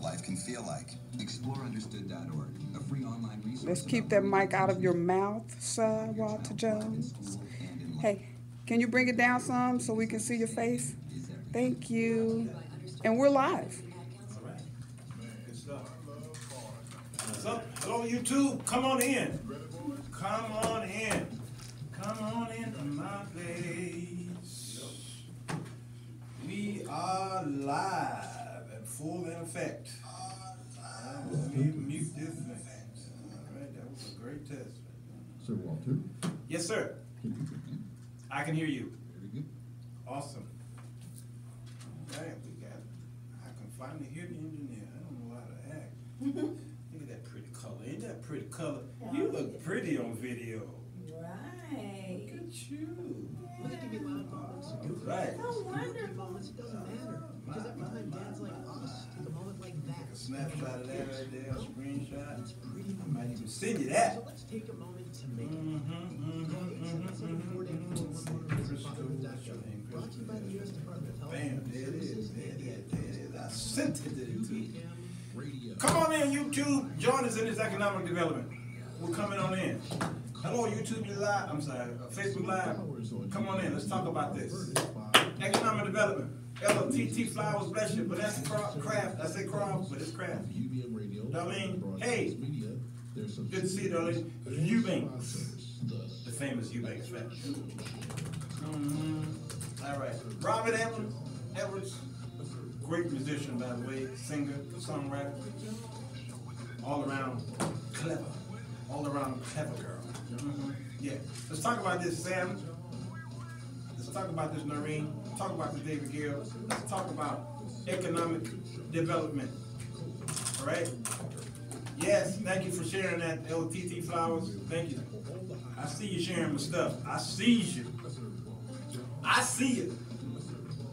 life can feel like. ExploreUnderstood.org, a free online resource. Let's keep that mic out of your mouth, sir, Walter Jones. Hey, can you bring it down some so we can see your face? Thank you. And we're live. All right. Good stuff. What's up? Hello, YouTube. Come on in. Come on in. Come on into my place. We are live and full in effect. Let me mute this thing. All right, that was a great test. Sir Walter? Yes, sir. Can you hear me? I can hear you. Very good. Awesome. All right, I can finally hear the engineer. I don't know how to act. Look at that pretty color. Ain't that pretty color? Yeah. You look pretty on video. Right. Look at you. Well, it can be loud moments. Right. So wonderful. Moments, it doesn't matter. Because that behind dads like us, take a moment like that. A snapshot of that right there, a screenshot. It's pretty I might even send you that. So let's take a moment to make it. Brought to you by the U.S. Department of Health. Bam, there it is. There it is. I sent it to you too. Radio. Come on in, YouTube. Join us in this economic development. We're coming on in. Hello, YouTube Live. I'm sorry, Facebook Live. Come on in. Let's talk about this. Economic development. LTT Flowers, bless you. But that's craft. I say craft, but it's craft. UBMRADIO. Darlene, hey. Media. There's some Good to see you, Darlene. Eubanks. The famous Eubanks family. All right. Robert Edwards. Great musician, by the way. Singer, songwriter. All around clever. All around clever girl. Yeah. Let's talk about this, Sam. Let's talk about this, Noreen. Let's talk about this, David Gill. Let's talk about economic development. All right? Yes, thank you for sharing that, LTT Flowers. Thank you. I see you sharing my stuff. I see you. I see you.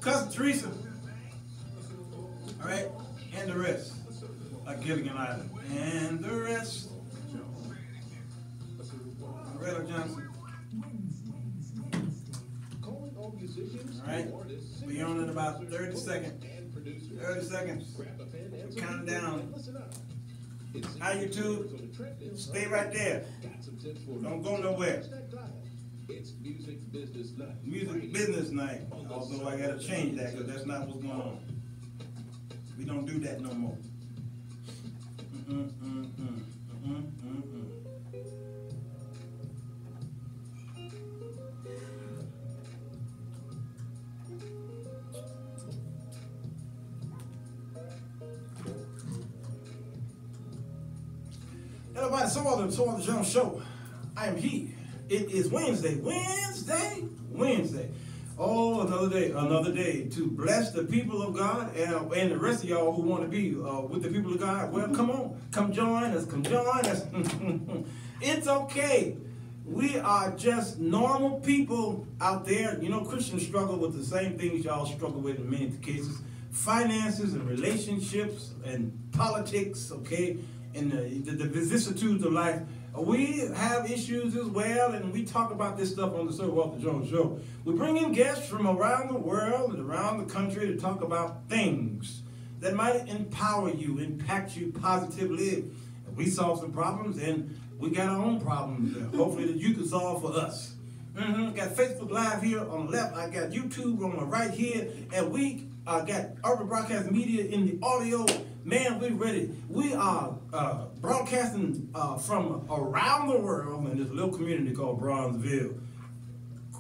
Cousin Teresa. All right? And the rest. Like Gilligan Island. And the rest. Loretta Johnson. All right. Be on in about 30 seconds. 30 seconds. Count down. Hi, YouTube. Stay right there. Don't go nowhere. It's music business night. Music business night. Although I gotta change that because that's not what's going on. We don't do that no more. Everybody, so on the Jones Show. I am he. It is Wednesday. Oh, another day to bless the people of God and the rest of y'all who want to be with the people of God. Well, come on, come join us. It's okay. We are just normal people out there. You know, Christians struggle with the same things y'all struggle with in many cases: finances and relationships and politics. Okay. And the vicissitudes of life. We have issues as well, and we talk about this stuff on the Sir Walter Jones Show. We bring in guests from around the world and around the country to talk about things that might empower you, impact you positively. And we solve some problems, and we got our own problems hopefully that you can solve for us. Got Facebook Live here on the left. I got YouTube on the right here, and we got Urban Broadcast Media in the audio. Man, we're ready. We are broadcasting from around the world in this little community called Bronzeville.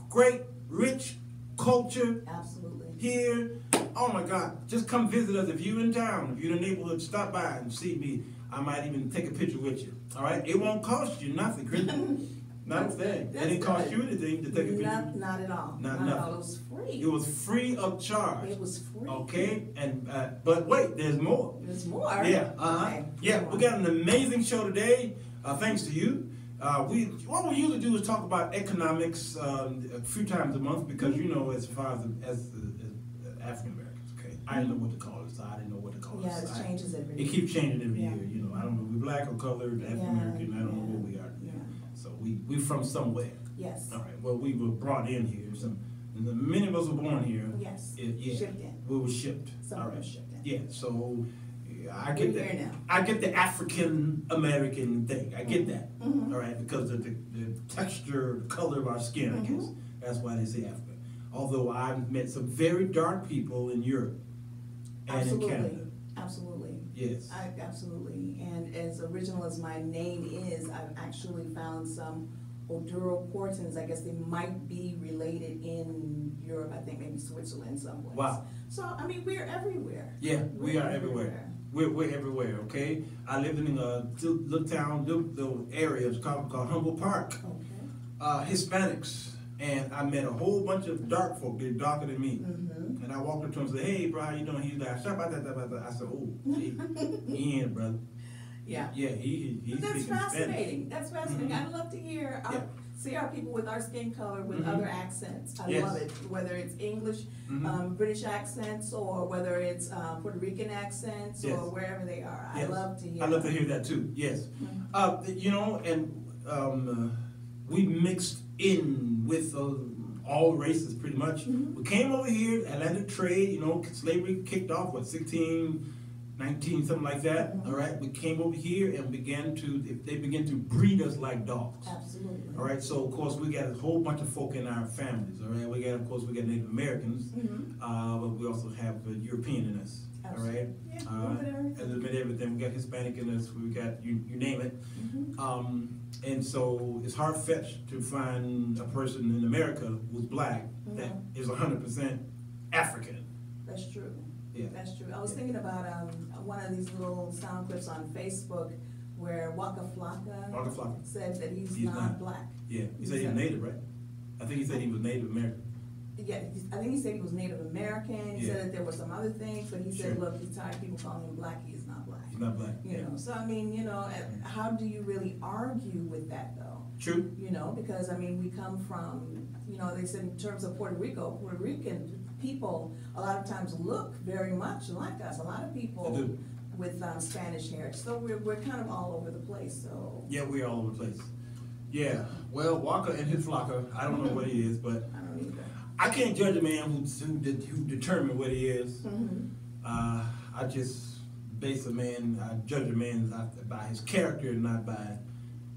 Great, rich culture. Absolutely. Here. Oh my God, just come visit us if you're in town. If you're in the neighborhood, stop by and see me. I might even take a picture with you. All right? It won't cost you nothing, Kristen. Not a thing. It didn't cost you anything to take a picture. Not at all. Not at nothing. all. It was free. It was free of charge. It was free. Okay, and but wait, there's more. There's more. Yeah, Okay. Yeah, we got an amazing show today. Thanks to you. What we usually do is talk about economics a few times a month because you know, as far as African Americans, okay, I didn't know what to call it, so I didn't know what to call it. Yeah, it changes every year. It keeps changing every Yeah. year. You know, I don't know if we're black or colored, African American. I don't know what we are. Yeah. So we're from somewhere. Yes. All right. Well, we were brought in here. Many of us were born here. Yes. Yeah. Shipped in. We were shipped. Some All were right. shipped in. Yeah. So I get We're that. here now. I get the African American thing. I get that. Mhm. All right, because of the texture, the color of our skin. I guess that's why they say Africa. Although I've met some very dark people in Europe and Absolutely. in Canada. Absolutely. Yes. Absolutely. And as original as my name is, I've actually found some Oduro-Portons. I guess they might be related in Europe. I think maybe Switzerland someplace. Wow. So, I mean, we're everywhere. Yeah, we We're are everywhere. We're everywhere. Okay. I lived in a little town, little area called Humboldt Park. Okay. Hispanics, and I met a whole bunch of dark folk. They're darker than me. Mm-hmm. And I walked up to him and said, "Hey, bro, how you doing?" He's like, "Shut about that." I said, "Oh, he in, brother." Yeah. Yeah, he's But that's speaking Spanish. fascinating. That's fascinating. Mhm. I'd love to hear, Yeah. see our people with our skin color with Mhm. other accents. I Yes. love it. Whether it's English, Mhm. British accents, or whether it's Puerto Rican accents, Yes. or wherever they are. Yes. I love to hear. I love to hear that too. Yes. Mhm. You know, and we mixed in with all races pretty much. Mhm. We came over here, Atlantic trade, you know, slavery kicked off, what, 16, 19, something like that. Mhm. All right, we came over here and they began to breed us like dogs. Absolutely. All right, so of course we got a whole bunch of folk in our families. All right, we got Native Americans, Mhm. but we also have European in us. All right, Yeah, a little bit of everything. a little bit of everything. We got Hispanic in us. We got you name it. Mhm. And so it's hard fetched to find a person in America who's black that is 100% African. That's true. Yeah. That's true. I was Yeah. thinking about one of these little sound clips on Facebook where Waka Flocka Waka Flocka. said that he's He's not not. black. Yeah, he said he was Native, right? I think he said he was Native American. Yeah, I think he said he was Native American. He Yeah. said that there were some other things, but he said, Sure. look, he's tired of people calling him black. He is not black. He's not black. You know, so I mean, you know, how do you really argue with that though? True. You know, because I mean, we come from, you know, they said in terms of Puerto Rican people a lot of times look very much like us. A lot of people They do. with Spanish heritage. So we're kind of all over the place. So Yeah, we're all over the place. Yeah. Well, Walker and his flocker, I don't know what he is, but I don't either. I can't judge a man who determine what he is. Mhm. I just I judge a man by his character, not by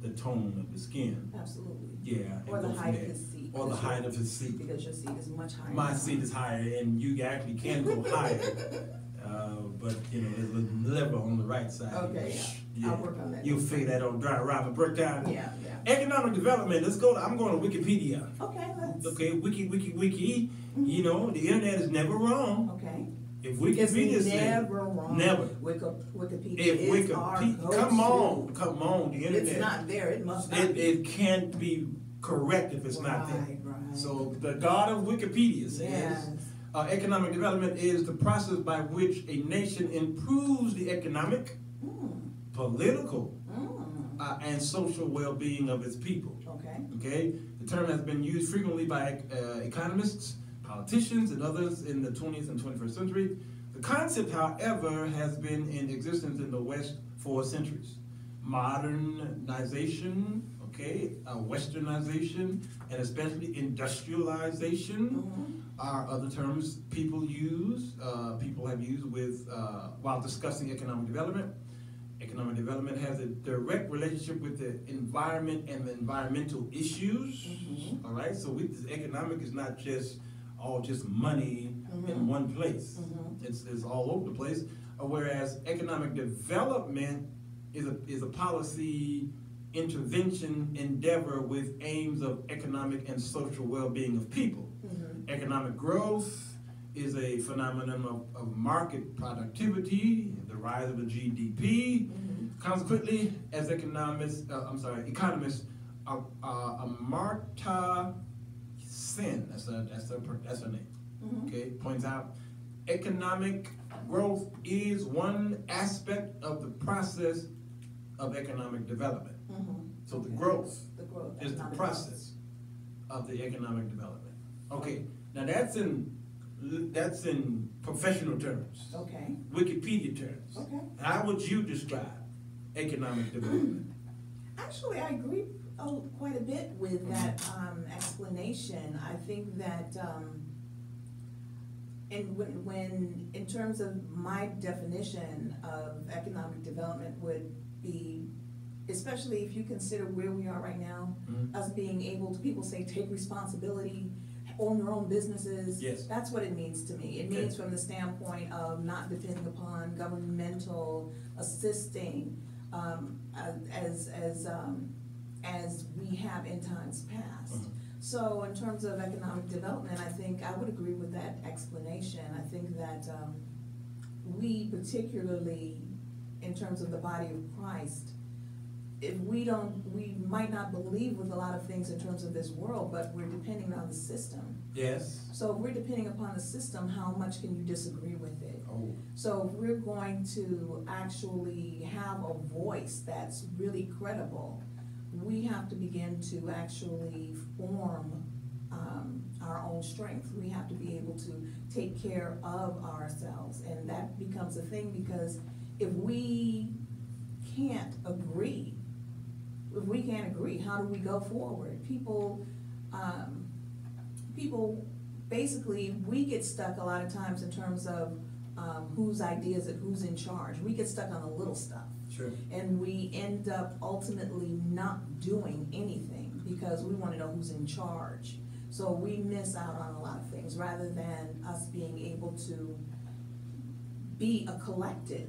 the tone of his skin. Absolutely. Yeah. Or and the go from height of there. his seat. Or the height of his seat. Because your seat is much higher. My seat is higher, and you actually can go higher. But you know, there's a lever on the right side. Okay, yeah. I'll work on that. You'll figure that on dry rhyme and breakdown. Yeah, yeah. Economic development. Let's go. I'm going to Wikipedia. Okay, let's. Okay, wiki. You know, the internet is never wrong. Okay. If It's Wikipedia says never wrong. never. Wikipedia If is our Wikipedia, go-to. come on, the internet. It's not there. It must not be. It can't be correct if it's not there. Right. So the God of Wikipedia says, Yes. economic development is the process by which a nation improves the economic, political, and social well-being of its people. Okay. Okay, the term has been used frequently by economists, politicians, and others in the 20th and 21st century. The concept, however, has been in existence in the West for centuries. Modernization, westernization, and especially industrialization are other terms people have used while discussing economic development. Economic development has a direct relationship with the environment and the environmental issues. All right, so economic is not just money in one place. It's all over the place. Whereas economic development is a policy intervention endeavor with aims of economic and social well-being of people. Economic growth is a phenomenon of market productivity, the rise of the GDP. Consequently, as economists, Amartya Sen, that's her name, okay, points out, economic growth is one aspect of the process of economic development. So the growth is the process of the economic development. Okay, now that's in professional terms. Okay. Wikipedia terms. Okay. How would you describe economic development? Actually, I agree quite a bit with that explanation. I think that And when, in terms of my definition of economic development would be, especially if you consider where we are right now, us being able to, people say, take responsibility, own your own businesses. Yes. That's what it means to me. It means from the standpoint of not depending upon governmental assisting, as we have in times past. So in terms of economic development, I think I would agree with that explanation. I think that we particularly, in terms of the body of Christ, if we might not believe with a lot of things in terms of this world, but we're depending on the system. Yes. So if we're depending upon the system, how much can you disagree with it? Oh. So if we're going to actually have a voice that's really credible, we have to begin to actually form our own strength. We have to be able to take care of ourselves, and that becomes a thing, because if we can't agree, how do we go forward? People basically, we get stuck a lot of times in terms of whose ideas and who's in charge. We get stuck on the little stuff. Sure. And we end up ultimately not doing anything because we want to know who's in charge. So we miss out on a lot of things rather than us being able to be a collective.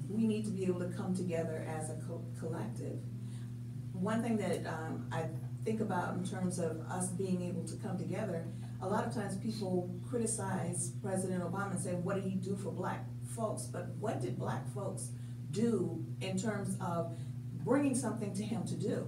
We need to be able to come together as a collective. One thing that I think about in terms of us being able to come together, a lot of times people criticize President Obama and say, what did he do for black folks? But what did black folks do in terms of bringing something to him to do?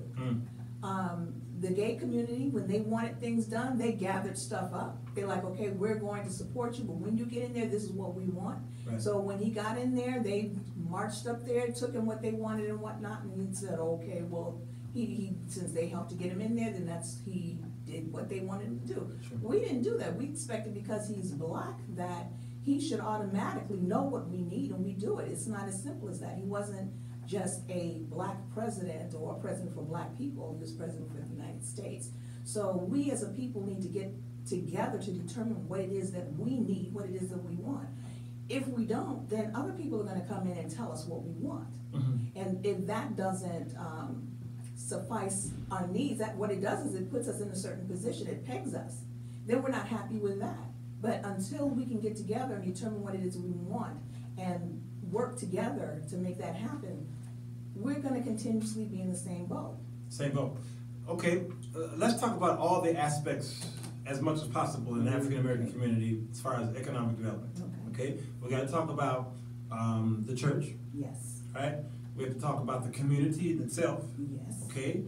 The gay community, when they wanted things done, they gathered stuff up. They're like, okay, we're going to support you, but when you get in there, this is what we want. Right. So when he got in there, they marched up there, took him what they wanted and whatnot, and he said, okay, well, he since they helped to get him in there, then he did what they wanted him to do. Sure. We didn't do that. We expected, because he's black, that he should automatically know what we need, and we do it. It's not as simple as that. He wasn't just a black president or a president for black people. He was president for the United States. So we as a people need to get together to determine what it is that we need, what it is that we want. If we don't, then other people are going to come in and tell us what we want. And if that doesn't suffice our needs, that what it does is it puts us in a certain position. It pegs us. Then we're not happy with that. But until we can get together and determine what it is we want and work together to make that happen, we're going to continuously be in the same boat. Same boat. Okay, let's talk about all the aspects as much as possible in the African American community as far as economic development. Okay, we got to talk about the church. Yes. Right. We have to talk about the community itself. Yes. Okay.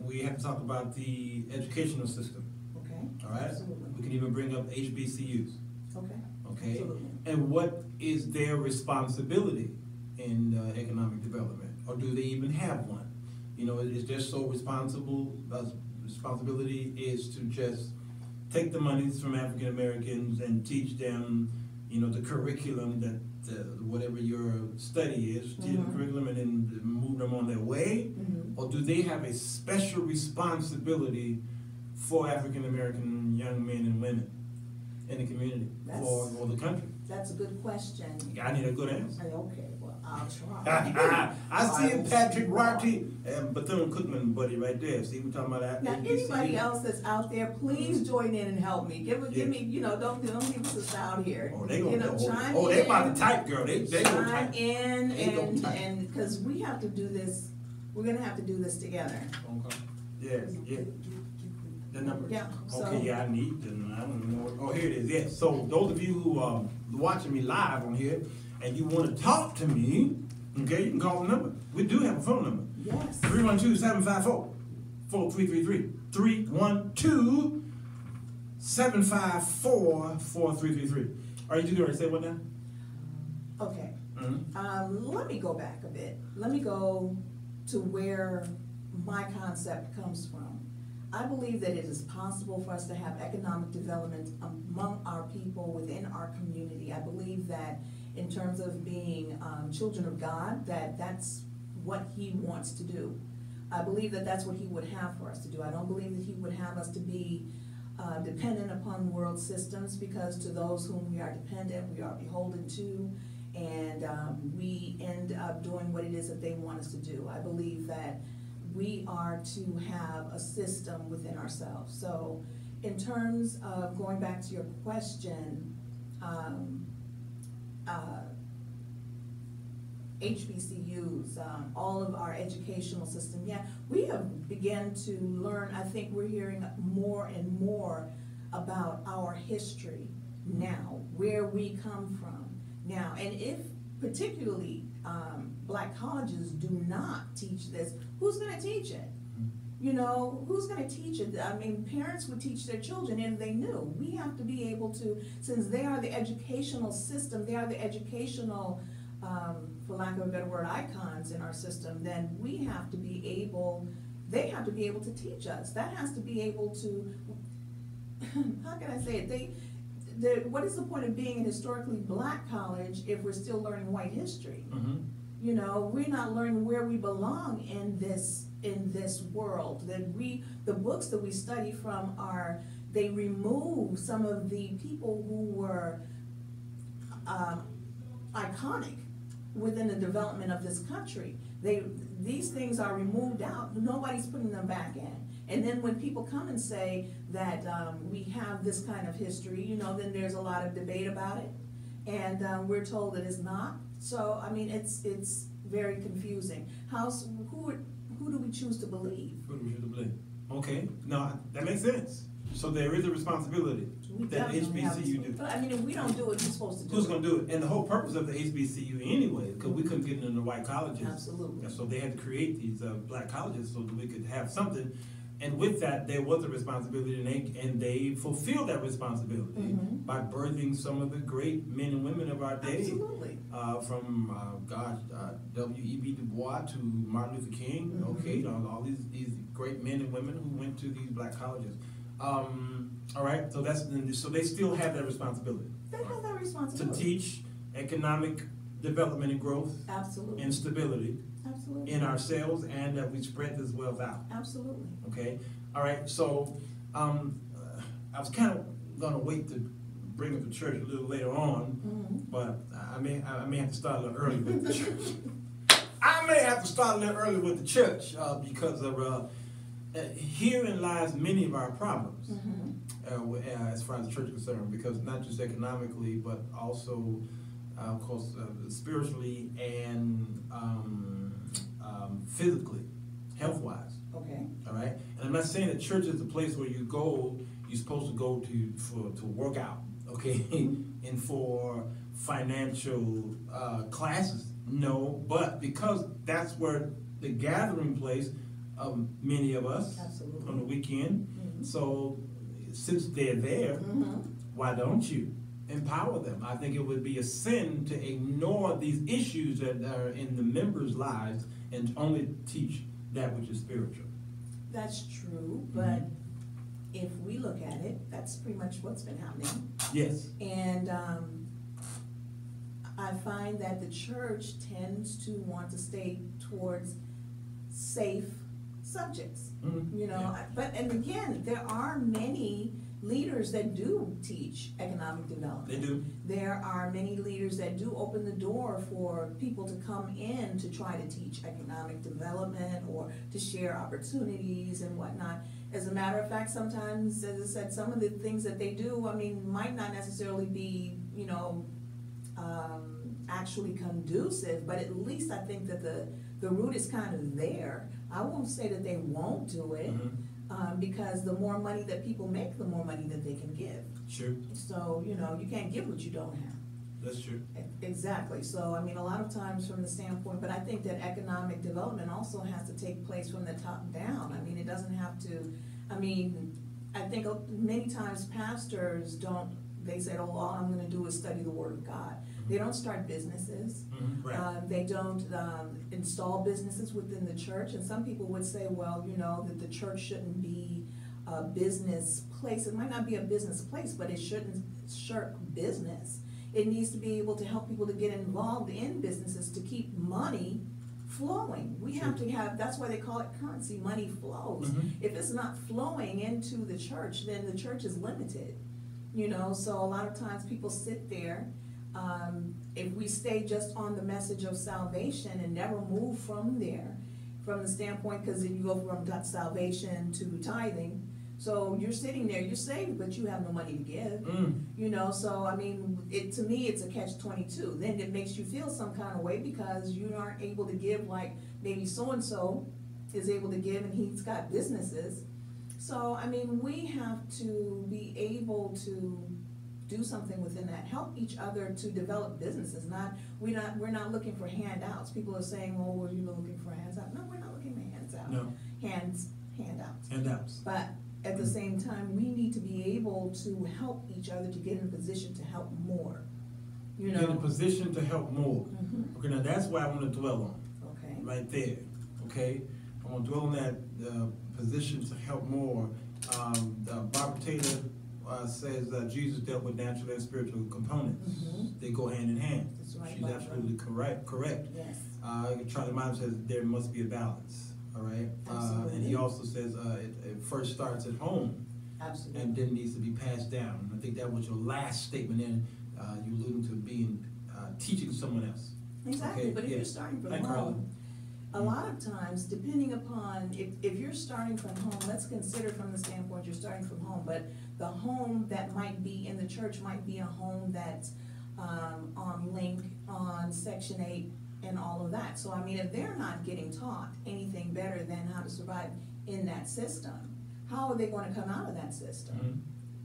We have to talk about the educational system. Okay. All right. Absolutely. We can even bring up HBCUs. Okay. Okay. Absolutely. And what is their responsibility in economic development, or do they even have one? You know, it's just so responsibility is to just take the monies from African Americans and teach them, you know, the curriculum that whatever your study is, teach the curriculum and then move them on their way, or do they have a special responsibility for African American young men and women in the community, for the country? That's a good question. I need a good answer. Okay, well, I'll try. I see a Patrick Barty and Bethune-Cookman buddy right there. See, we're talking about that. Now, anybody else that's out there, please join in and help me. Give me, you know, don't give us out here. Oh, they gonna you know, chime they in, about to type, girl. They gonna chime type. in They gonna type. and because we have to do this. We're gonna have to do this together. Okay. Yes, yeah. The number. Yeah, so- Okay, yeah, I need them. I don't know. Oh, here it is. Yes. So those of you who are watching me live on here and you want to talk to me, okay, you can call the number. We do have a phone number. Yes. 312-754-4333. 312-754-4333. Are you going to say what now? Okay. Let me go back a bit. Let me go to where my concept comes from. I believe that it is possible for us to have economic development among our people within our community. I believe that in terms of being children of God, that's what He wants to do. I believe that that's what He would have for us to do. I don't believe that He would have us to be dependent upon world systems, because to those whom we are dependent, we are beholden to, and we end up doing what it is that they want us to do. I believe that we are to have a system within ourselves. So in terms of going back to your question, HBCUs, all of our educational system, yeah, we have begun to learn. I think we're hearing more and more about our history now, where we come from now. And if particularly black colleges do not teach this, who's going to teach it? You know, who's going to teach it? I mean, parents would teach their children if they knew. We have to be able to, since they are the educational system, they are the educational, for lack of a better word, icons in our system, then we have to be able, they have to be able to teach us. That has to be able to, how can I say it? What is the point of being a historically black college if we're still learning white history? Mm-hmm. You know, we're not learning where we belong in this world. That the books that we study from they remove some of the people who were iconic within the development of this country. These things are removed out. Nobody's putting them back in. And then when people come and say that we have this kind of history, you know, then there's a lot of debate about it, and we're told that it's not. So I mean, it's very confusing. Who do we choose to believe? Who do we choose to believe? Okay, no, that makes sense. So there is a responsibility that HBCU do. But I mean, if we don't do it, who's supposed to do it? Who's going to do it? And the whole purpose of the HBCU anyway, because we couldn't get into the white colleges. Absolutely. And so they had to create these black colleges so that we could have something. And with that, there was a responsibility, and they fulfilled that responsibility by birthing some of the great men and women of our day. Absolutely. From W.E.B. Du Bois to Martin Luther King. Okay, all these great men and women who went to these black colleges. All right, so they still have that responsibility. They have that responsibility to teach economic development and growth. Absolutely. And stability. Absolutely. In ourselves, and that we spread this wealth out. Absolutely. Okay. All right. So I was kind of gonna wait to bring up the church a little later on, but I may have to start a little early with the church. I may have to start a little early with the church because of herein lies many of our problems as far as the church is concerned. Because not just economically, but also, of course, spiritually and physically, health-wise. Okay. All right. And I'm not saying that church is the place where you're supposed to go to work out, okay, and for financial classes. No, but because that's where the gathering place of many of us. Absolutely. On the weekend. So since they're there, why don't you empower them? I think it would be a sin to ignore these issues that are in the members' lives and only teach that which is spiritual. That's true, but if we look at it, that's pretty much what's been happening. Yes. And I find that the church tends to want to stay towards safe subjects. You know, and again, there are many leaders that do teach economic development. They do. There are many leaders that do open the door for people to come in to try to teach economic development or to share opportunities and whatnot. As a matter of fact, sometimes, as I said, some of the things that they do, I mean, might not necessarily be, you know, actually conducive, but at least I think that the root is kind of there. I won't say that they won't do it. Because the more money that people make, the more money that they can give. Sure. So, you know, you can't give what you don't have. That's true. Exactly. So, I mean, a lot of times from the standpoint, but I think that economic development also has to take place from the top down. I mean, it doesn't have to, I mean, I think many times pastors they say, oh, all I'm going to do is study the Word of God. They don't start businesses. Right. They don't install businesses within the church. And some people would say, well, you know, that the church shouldn't be a business place. It might not be a business place, but it shouldn't shirk business. It needs to be able to help people to get involved in businesses to keep money flowing. We Sure. have to have, that's why they call it currency, money flows. Mhm. If it's not flowing into the church, then the church is limited. You know, so a lot of times people sit there. If we stay just on the message of salvation and never move from there, from the standpoint, because if you go from salvation to tithing, so you're sitting there, you're saved, but you have no money to give. You know, so I mean, to me, it's a catch-22. Then it makes you feel some kind of way because you aren't able to give like maybe so-and-so is able to give and he's got businesses. So, I mean, we have to be able to do something within that, help each other to develop businesses. We're not looking for handouts. People are saying, "Oh, well, you're looking for handouts." No, we're not looking for handouts. No. Handouts. Handouts. But at the same time, we need to be able to help each other to get in a position to help more. You know. Get in a position to help more. Mhm. Okay, now that's what I want to dwell on. Okay. Right there. Okay, I want to dwell on that position to help more. Barbara Taylor says Jesus dealt with natural and spiritual components. Mhm. They go hand in hand. That's right, She's Barbara. absolutely correct. Yes. Charlie Mott says there must be a balance. All right, and Absolutely. he also says it first starts at home Absolutely. and then needs to be passed down. I think that was your last statement. In you alluding to being teaching someone else. Exactly, Okay, but if yeah. you're starting from Hi, Carla. home, a lot of times, depending upon, if you're starting from home, let's consider from the standpoint you're starting from home, but the home that might be in the church might be a home that's on Link, on Section 8, and all of that. So, I mean, if they're not getting taught anything better than how to survive in that system, how are they going to come out of that system? Mhm.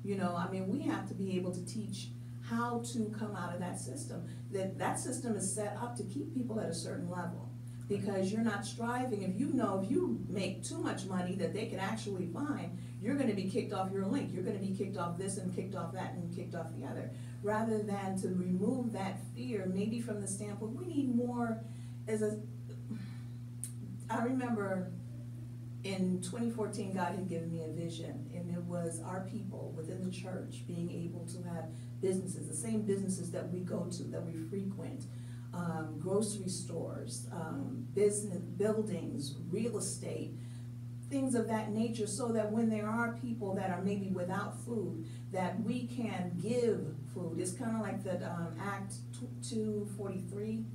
You know, I mean, we have to be able to teach how to come out of that system. That system is set up to keep people at a certain level. Because you're not striving, if you make too much money that they can actually find, you're gonna be kicked off your link. You're gonna be kicked off this and kicked off that and kicked off the other. Rather than to remove that fear, maybe from the standpoint, we need more I remember in 2014, God had given me a vision, and it was our people within the church being able to have businesses, the same businesses that we go to, that we frequent, grocery stores, business buildings, real estate, things of that nature, so that when there are people that are maybe without food, that we can give food. It's kind of like that Act 243,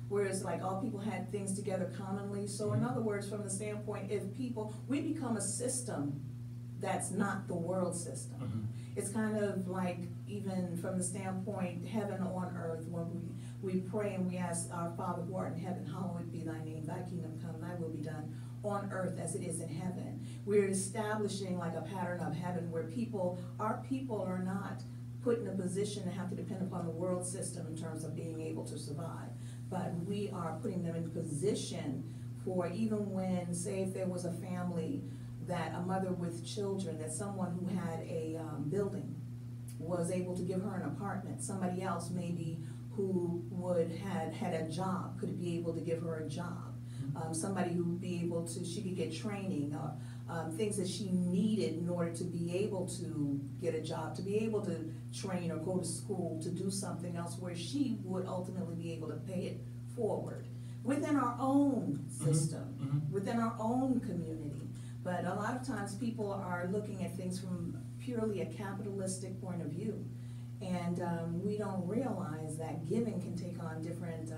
where it's like all people had things together commonly. So in other words, from the standpoint, if we become a system that's not the world system. It's kind of like, even from the standpoint, heaven on earth, when we pray and we ask our Father who art in heaven, hallowed be thy name, thy kingdom come, thy will be done on earth as it is in heaven. We're establishing like a pattern of heaven where our people are not put in a position to have to depend upon the world system in terms of being able to survive. But we are putting them in position for, even when, say if there was a family, that a mother with children, that someone who had a building was able to give her an apartment. Somebody else maybe who had a job could be able to give her a job. Somebody who would be able to, she could get training, things that she needed in order to be able to get a job, to be able to train or go to school, to do something else where she would ultimately be able to pay it forward within our own system, within our own community. But a lot of times people are looking at things from purely a capitalistic point of view. And we don't realize that giving can take on different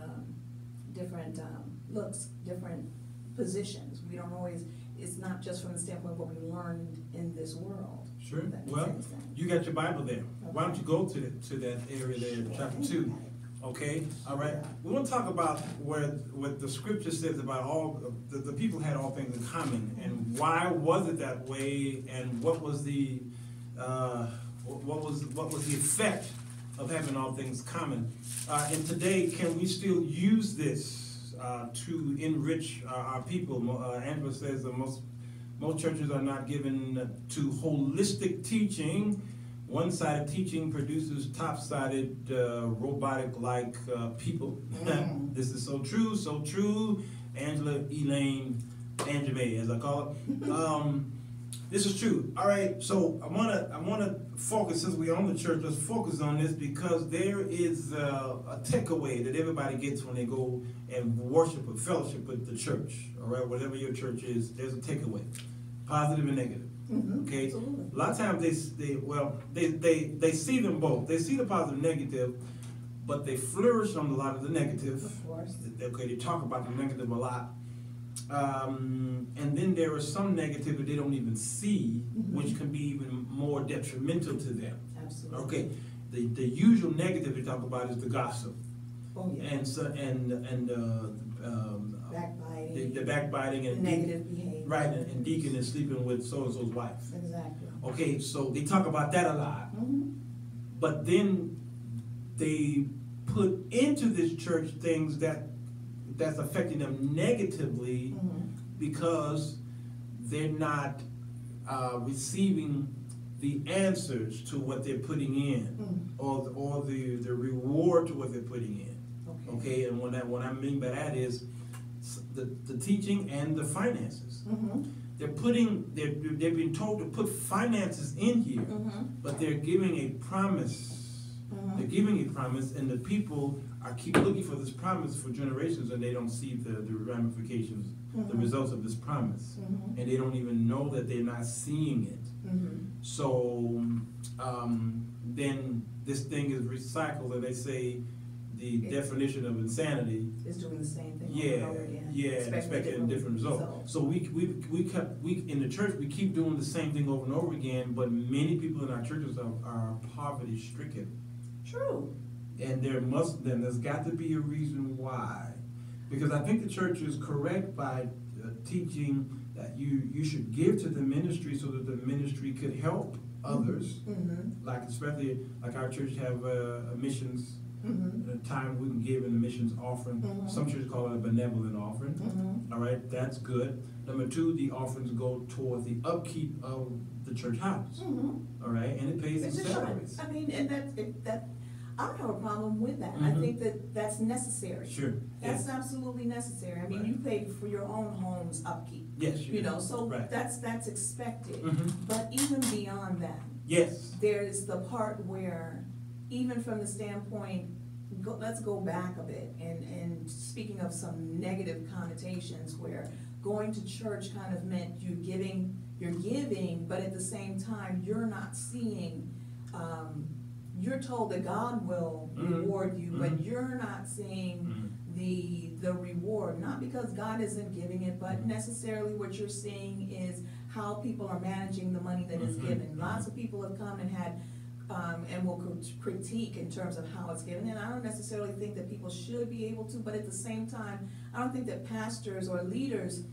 looks, different positions. We don't always, it's not just from the standpoint of what we learned in this world. Sure. If that makes Well, any sense. you got your Bible there. Why don't you go to that area there, chapter 2? Okay, all right. We want to talk about what the scripture says about all the people had all things in common, and why was it that way, and what was the effect of having all things common. And today, can we still use this to enrich our people? Angela says that most churches are not given to holistic teaching. One-sided teaching produces top-sided, robotic-like people. This is so true, so true. Angela, Elaine, Angela, as I call it. This is true. All right, so I wanna focus, since we're on the church, let's focus on this because there is a takeaway that everybody gets when they go and worship or fellowship with the church. All right, whatever your church is, there's a takeaway, positive and negative. Okay, Absolutely. a lot of times they see them both. They see the positive and negative, but they flourish on a lot of the negative. Of course. Okay, they talk about the negative a lot. And then there is some negative that they don't even see, which can be even more detrimental to them. Absolutely. Okay, the usual negative they talk about is the gossip, Oh, yeah. and so Backbiting. the backbiting The and negative behavior. right, and deacon is sleeping with so and so's wife. Exactly. Okay, so they talk about that a lot, Mm-hmm. but then they put into this church things that's affecting them negatively because they're not receiving the answers to what they're putting in, or the reward to what they're putting in. Okay, and what I mean by that is the teaching and the finances. They're being told to put finances in here, but they're giving a promise. They're giving a promise, and the people keep looking for this promise for generations, and they don't see the ramifications, the results of this promise, and they don't even know that they're not seeing it. So then this thing is recycled, and they say the definition of insanity. Is doing the same thing Yeah, over and over again. yeah, and expecting a different result. So we in the church we keep doing the same thing over and over again, but many people in our churches are poverty stricken. True. And there's got to be a reason why, because I think the church is correct by teaching that you should give to the ministry so that the ministry could help others. Like especially like our church have a missions. A time we can give in the missions offering. Some churches call it a benevolent offering. All right, that's good. Number two, the offerings go toward the upkeep of the church house. All right, and it pays the It's just salaries. I mean, and that I don't have a problem with that. I think that's necessary. Sure. That's yeah. absolutely necessary. I mean, Right. you pay for your own home's upkeep. Yes, You know, so right. that's expected. Mhm. But even beyond that, Yes. there's the part where, even from the standpoint, let's go back a bit, and speaking of some negative connotations where going to church kind of meant you're giving, but at the same time, you're not seeing, you're told that God will reward you, but you're not seeing the reward, not because God isn't giving it, but necessarily what you're seeing is how people are managing the money that is given. Lots of people have come and had and will critique in terms of how it's given. And I don't necessarily think that people should be able to, but at the same time, I don't think that pastors or leaders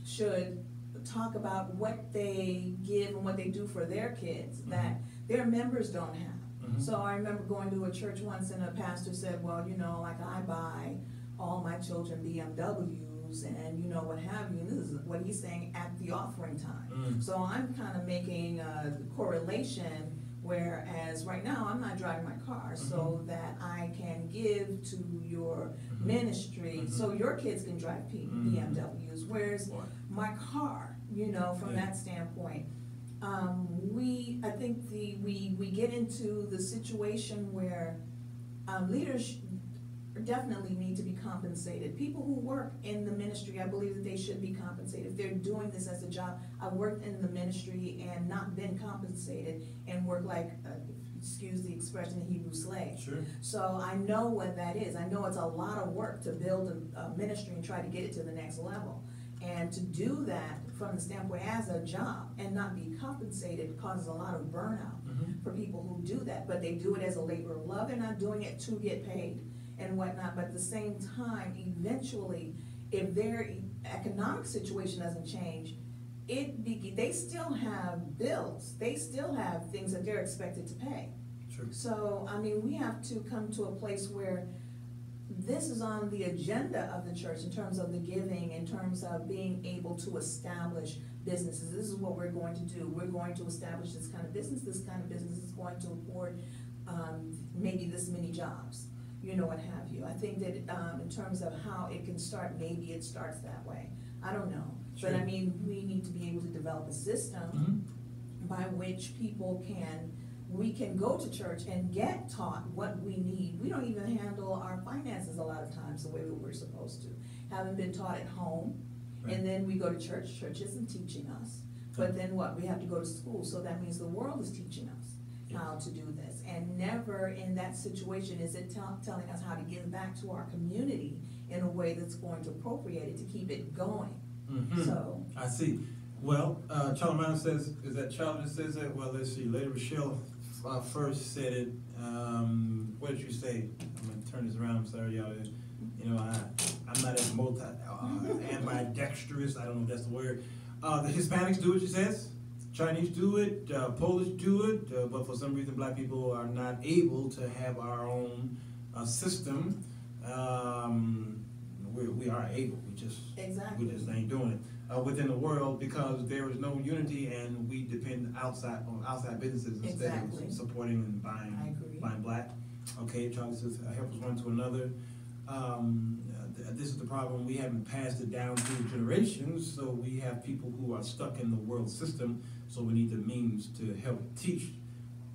should talk about what they give and what they do for their kids that their members don't have. So I remember going to a church once and a pastor said, well, you know, like I buy all my children BMWs and you know what have you, and this is what he's saying at the offering time. So I'm kind of making a correlation. Whereas right now, I'm not driving my car so that I can give to your ministry so your kids can drive BMWs. Whereas my car, you know, from that standpoint, I think we get into the situation where leaders definitely need to be compensated. People who work in the ministry, I believe that they should be compensated. If they're doing this as a job, I've worked in the ministry and not been compensated and worked like, excuse the expression, a Hebrew slave. Sure. So I know what that is. I know it's a lot of work to build a ministry and try to get it to the next level. And to do that from the standpoint as a job and not be compensated causes a lot of burnout for people who do that. But they do it as a labor of love. They're not doing it to get paid and whatnot, but at the same time, eventually, if their economic situation doesn't change, they still have bills. They still have things that they're expected to pay. Sure. So, I mean, we have to come to a place where this is on the agenda of the church in terms of the giving, in terms of being able to establish businesses. This is what we're going to do. We're going to establish this kind of business. This kind of business is going to afford maybe this many jobs. you know, what have you. I think that in terms of how it can start, maybe it starts that way. I don't know. But I mean, we need to be able to develop a system by which we can go to church and get taught what we need. We don't even handle our finances a lot of times the way we were supposed to. Haven't been taught at home, and then we go to church. Church isn't teaching us. But then what? We have to go to school, so that means the world is teaching us how to do this. And never in that situation is it telling us how to give back to our community in a way that's going to appropriate it to keep it going. So I see. Well, Charlie Brown says, is that Charlie that says that? Well, let's see. Lady Rochelle first said it. What did you say? I'm going to turn this around. I'm sorry, y'all. You know, I'm not as ambidextrous. I don't know if that's the word. The Hispanics do it, she says. Chinese do it. Polish do it. But for some reason, black people are not able to have our own system. We are able. We just ain't doing it within the world because there is no unity, and we depend on outside businesses instead of supporting and buying black. Okay, Charlie says help us one to another. This is the problem. We haven't passed it down through generations, so we have people who are stuck in the world system. So we need the means to help teach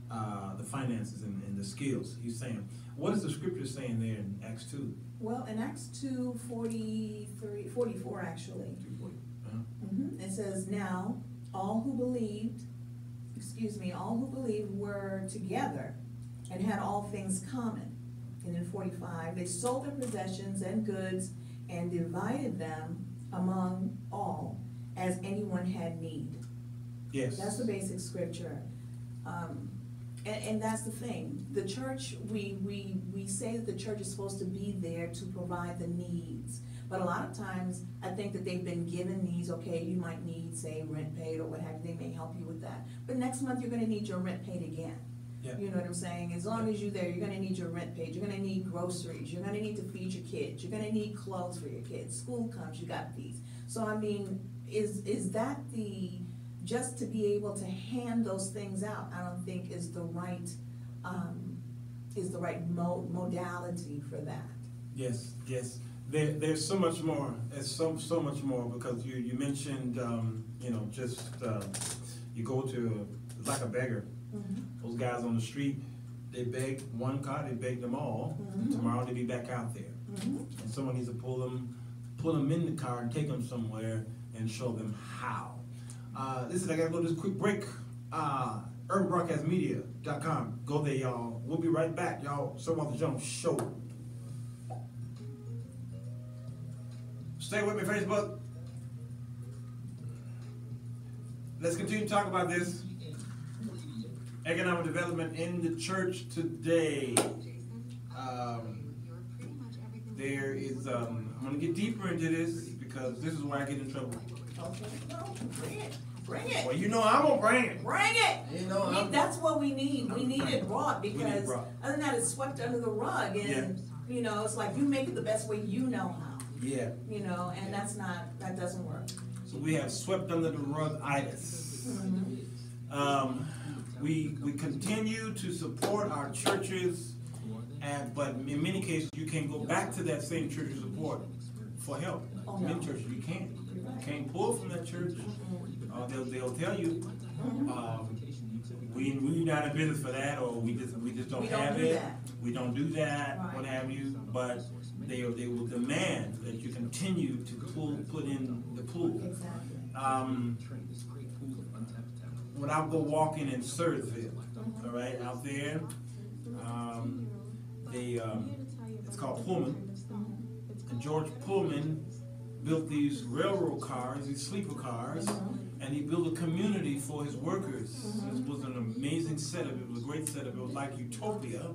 the finances and the skills. He's saying, what is the scripture saying there in Acts 2? Well, in Acts 2:44 actually, it says, now all who believed were together and had all things common. And in 45, they sold their possessions and goods and divided them among all as anyone had need. Yes. That's the basic scripture. And that's the thing. The church, we say that the church is supposed to be there to provide the needs. But a lot of times, I think that they've been given needs. Okay, you might need, say, rent paid or what have you. They may help you with that. But next month, you're going to need your rent paid again. Yeah. You know what I'm saying? As long as you're there, you're going to need your rent paid. You're going to need groceries. You're going to need to feed your kids. You're going to need clothes for your kids. School comes, you got these. So, I mean, is that just to be able to hand those things out, I don't think is the right modality for that. Yes. There's so much more. There's so much more because you mentioned you go to like a beggar. Those guys on the street, they beg one car, they beg them all. And tomorrow they be back out there, and someone needs to pull them in the car and take them somewhere and show them how. Listen, I gotta go to this quick break. UrbanBroadcastMedia.com. Go there, y'all. We'll be right back, y'all. Sir Walter Jones Show. Stay with me, Facebook. Let's continue to talk about this. Economic development in the church today. There is, I'm going to get deeper into this because this is where I get in trouble. Okay, no, bring it. Well, you know I'm going to bring it. Bring it. You know, that's what we need. We need it brought because other than that, it's swept under the rug. And, you know, it's like you make it the best way you know how. Yeah. You know, and that doesn't work. So we have swept under the rug-itis. We continue to support our churches, but in many cases you can go back to that same church you support for help. In many churches you can't. You can't pull from that church. They'll tell you, we're not in business for that, or we just don't have it. We don't do that, what have you. But they will demand that you continue to put in the pool. When I go walking in Surtsville, all right, out there, it's called Pullman, and George Pullman built these railroad cars, these sleeper cars, and he built a community for his workers. This was an amazing setup. It was a great setup. It was like utopia,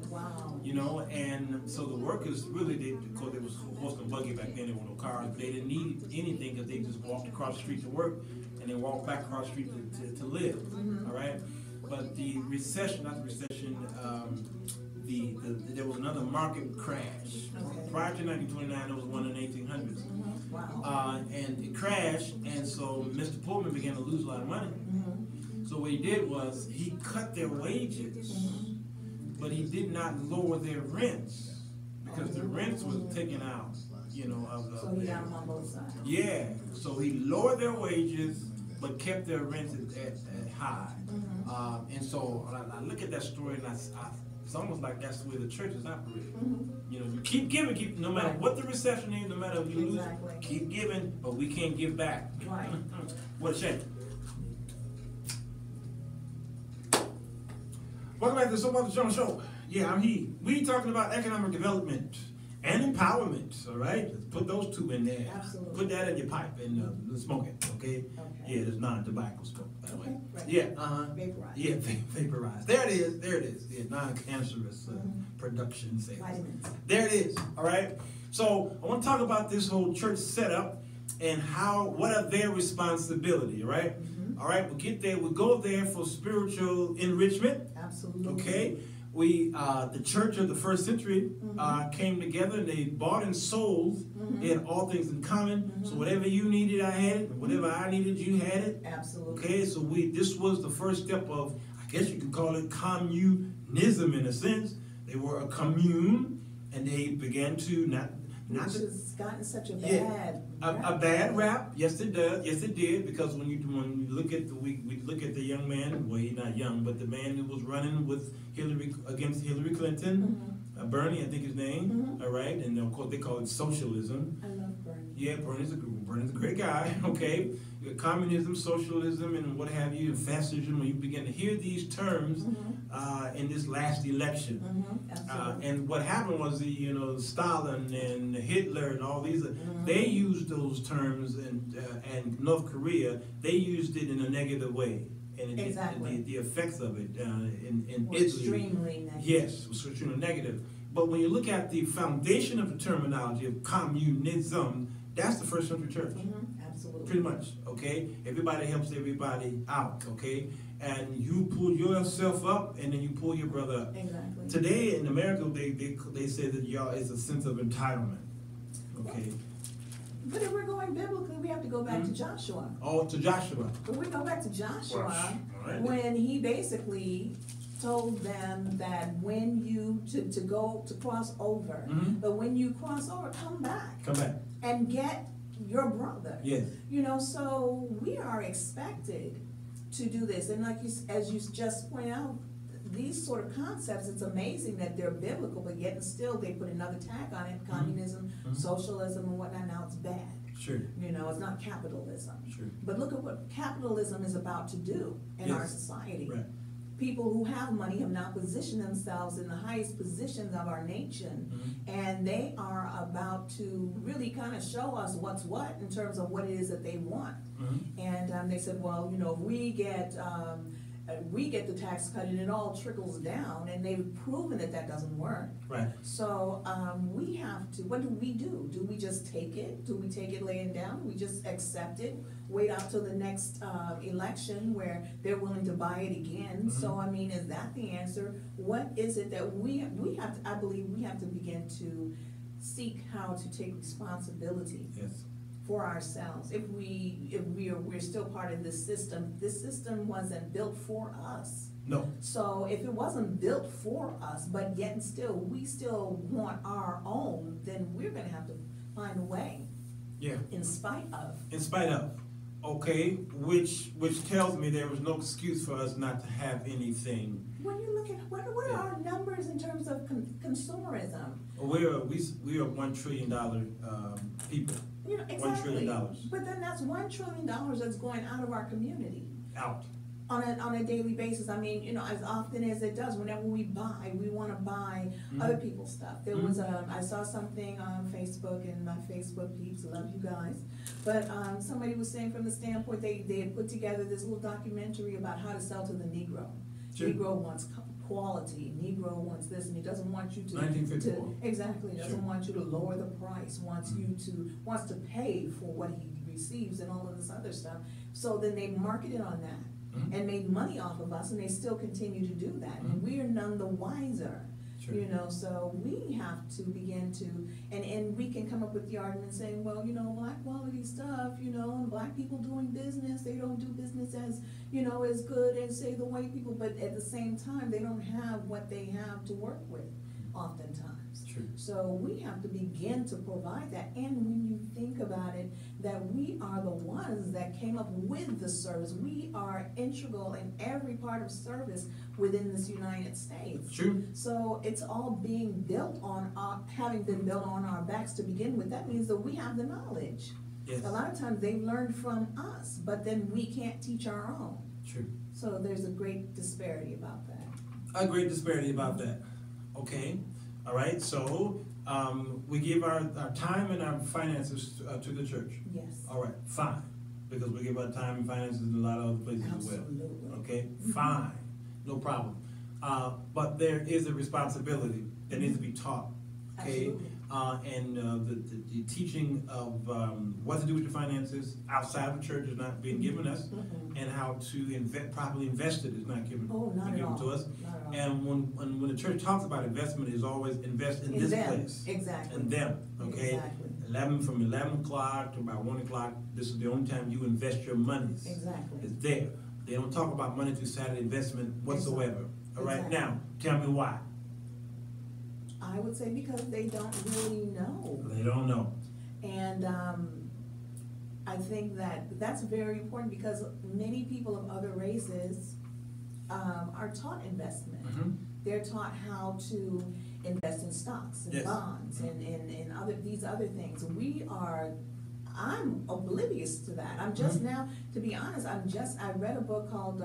you know. And so the workers really, because there was horse and buggy back then, there were no cars. But they didn't need anything because they just walked across the street to work, and they walked back across the street to live. All right. But the recession, not the recession, there was another market crash. Prior to 1929, there was one in the 1800s. And it crashed, and so Mr. Pullman began to lose a lot of money. So what he did was he cut their wages, but he did not lower their rents because the rents was taken out, you know, So he got them on both sides. yeah, so he lowered their wages, but kept their rents at high. And so I look at that story and it's almost like that's the way the church is operating. You know, you keep giving, no matter what the recession is, no matter if you lose, Exactly. keep giving, but we can't give back. Right. What a shame. Welcome back to the Soap Opera Journal Show. Yeah, I'm he. We talking about economic development and empowerment, all right? Let's put those two in there. Absolutely. Put that in your pipe and smoke it, okay? Okay. Yeah, it's non-tobacco smoke, by the way. Okay, right. Yeah, Vaporize. Yeah, vaporize. There it is. Yeah, non-cancerous production sales. Vitamins. There it is, all right? So I want to talk about this whole church setup and what are their responsibility, right? All right, we'll get there. We'll go there for spiritual enrichment. Absolutely. Okay, the church of the first century came together and they bought and sold. They had all things in common. So whatever you needed, I had it. And whatever I needed, you had it. Absolutely. Okay, so this was the first step of, I guess you could call it communism in a sense. They were a commune, and they began to Which has gotten such a bad rap. Yes, it does. Yes, it did. Because when you look at we look at the young man, well, he's not young, but the man who was running with against Hillary Clinton, Bernie, I think his name. All right, and of course they call it socialism. I love Bernie. Yeah, Bernie's a great guy. Okay, communism, socialism, and what have you, and fascism. When you begin to hear these terms in this last election, and what happened was Stalin and Hitler and all these, they used those terms, and North Korea, they used it in a negative way. And the effects of it in Italy. Extremely negative. Yes, was extremely negative. But when you look at the foundation of the terminology of communism, that's the first century church. Absolutely. Pretty much, okay? Everybody helps everybody out, okay? And you pull yourself up, and then you pull your brother up. Exactly. Today in America, they say that y'all is a sense of entitlement, okay? But if we're going biblically, we have to go back to Joshua. Oh, to Joshua. But we go back to Joshua Right. when he basically told them that when you to cross over, but when you cross over, come back. Come back. And get your brother. Yes. So we are expected to do this, and as you just point out, these sort of concepts, it's amazing that they're biblical, but yet and still they put another tag on it, communism, socialism, and whatnot. Now it's bad. Sure. It's not capitalism. Sure. But look at what capitalism is about to do in our society. Right. People who have money have now positioned themselves in the highest positions of our nation, and they are about to really kind of show us what's what in terms of what it is that they want. And they said, well, we get the tax cut and it all trickles down, and they've proven that doesn't work. Right. So we have to, what do? Do we just take it? Do we take it laying down? Do we just accept it? Wait out till the next election where they're willing to buy it again? So I mean, is that the answer? What is it that we have to, I believe we have to begin to seek how to take responsibility. Yes. For ourselves, if we're still part of this system wasn't built for us. No. So if it wasn't built for us, but yet and still we still want our own, then we're gonna have to find a way. Yeah. In spite of. Okay, which tells me there was no excuse for us not to have anything. When you look at what are our numbers in terms of consumerism? We are $1 trillion people. Exactly. $1 trillion. But then that's $1 trillion that's going out of our community. Out. On a daily basis. I mean, as often as it does, whenever we want to buy other people's stuff. There was I saw something on Facebook, and my Facebook peeps, love you guys, but somebody was saying from the standpoint they had put together this little documentary about how to sell to the Negro. Sure. Negro wants quality. Negro wants this, and he doesn't want you to 1954. Exactly. He doesn't want you to lower the price. Wants to pay for what he receives and all of this other stuff. So then they marketed on that. And made money off of us, and they still continue to do that. And we are none the wiser. Sure. So we have to begin to, and we can come up with the argument saying, well, black quality stuff, and black people doing business, they don't do business as good as, say, the white people, but at the same time, they don't have what they have to work with, oftentimes. True. So we have to begin to provide that. And when you think about it, that we are the ones that came up with the service. We are integral in every part of service within this United States. True. So it's all being built on, having been built on our backs to begin with. That means that we have the knowledge. Yes. A lot of times they've learned from us, but then we can't teach our own. True. So there's a great disparity about that. A great disparity about that. Okay. All right. So we give our time and our finances to the church. Yes. All right. Fine. Because we give our time and finances in a lot of other places as well. Absolutely. Okay. Fine. No problem. But there is a responsibility that needs to be taught. Okay. Absolutely. And the teaching of what to do with your finances outside of the church is not being given us, and how to properly invest it is not given, Oh, not at given all. to us. Not at all. And when the church talks about investment, is always invest in In this them. place, Exactly. and them. Okay, Exactly. from 11 o'clock to about 1 o'clock. This is the only time you invest your monies. Exactly. It's there. They don't talk about money through Saturday investment whatsoever. All right, Exactly. now tell me why. I would say because they don't really know. They don't know. And I think that that's very important because many people of other races are taught investment. Mhm. They're taught how to invest in stocks and Yes. bonds and these other things. I'm oblivious to that. I'm just Mhm. now, to be honest, I read a book called,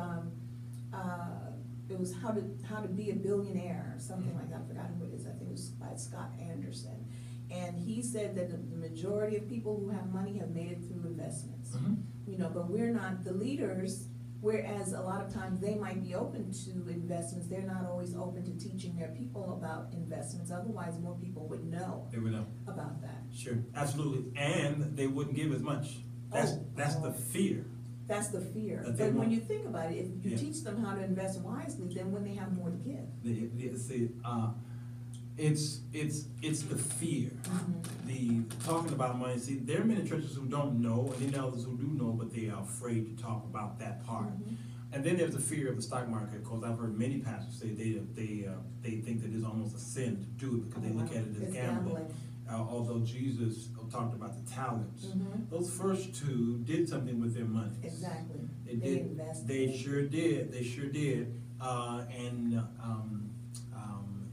it was How to Be a Billionaire, or something like that. I forgot who it is. I think it was by Scott Anderson. And he said that the majority of people who have money have made it through investments. Mhm. You know, but we're not the leaders, whereas a lot of times they might be open to investments. They're not always open to teaching their people about investments. Otherwise, more people would know They would know. about that. Sure, absolutely, and they wouldn't give as much. That's the fear. That's the fear. That they But when won't. you think about it, if you Yeah. teach them how to invest wisely, then when they have more to give. See, it's the fear. The talking about money. See, there are many churches who don't know, and then others who do know, but they are afraid to talk about that part. And then there's the fear of the stock market. Because I've heard many pastors say they think that it's almost a sin to do it because they look at it as It's gambling. Although Jesus talked about the talents, Mhm. those first two did something with their money. Exactly. They They did. invested. They sure did. They sure did.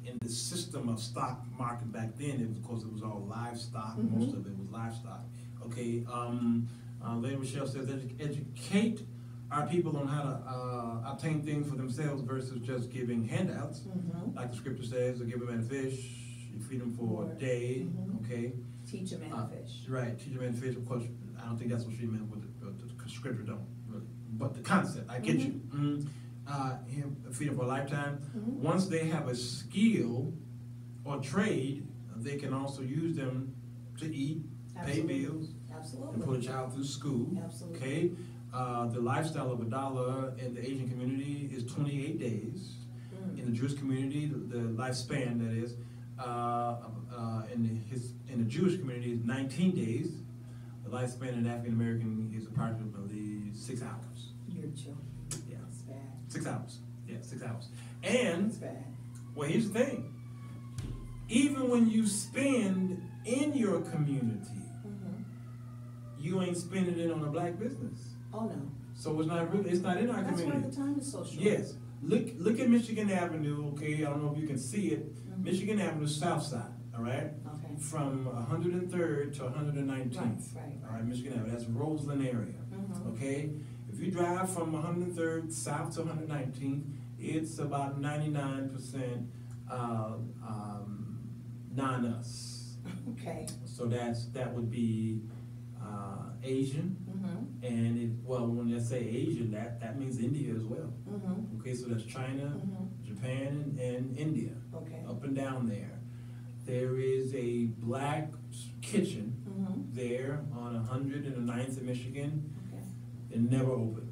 In the system of stock market back then, it was because it was all livestock. Mhm. Most of it was livestock. Okay. Lady Michelle says, educate our people on how to obtain things for themselves versus just giving handouts. Mhm. Like the scripture says, give a man a fish, you feed him for a Right. day. Mhm. Okay. Teach them how to fish. Right, teach a man to fish. Of course, I don't think that's what she meant with the scripture, don't really. But the concept, I get you. Him feed him for a lifetime. Mhm. Once they have a skill or trade, they can also use them to eat, pay Absolutely. bills, Absolutely. and put a child through school. Absolutely. Okay, the lifestyle of $1 in the Asian community is 28 days. Mm. In the Jewish community, the lifespan that is, in the Jewish community is 19 days. The lifespan in African American is approximately 6 hours. You're joking. Yeah. That's bad. 6 hours. Yeah, 6 hours. And That's bad. well, here's the thing. Even when you spend in your community, Mhm. you ain't spending it on a black business. Oh, no. So it's not in our That's why community. the time is so short. Yes. Look at Michigan Avenue, okay? I don't know if you can see it. Mhm. Michigan Avenue, south side, all right? Okay. From 103rd to 119th. Right, right. All right, Michigan Avenue, that's Roseland area, Mhm. okay? If you drive from 103rd south to 119th, it's about 99% non-us. Okay. So that would be Asian, Mhm. and when I say Asian, that means India as well. Mhm. Okay, so that's China, Mhm. Japan, and India, Okay. up and down there. There is a black kitchen Mhm. there on 109th in Michigan. Okay. They're never open.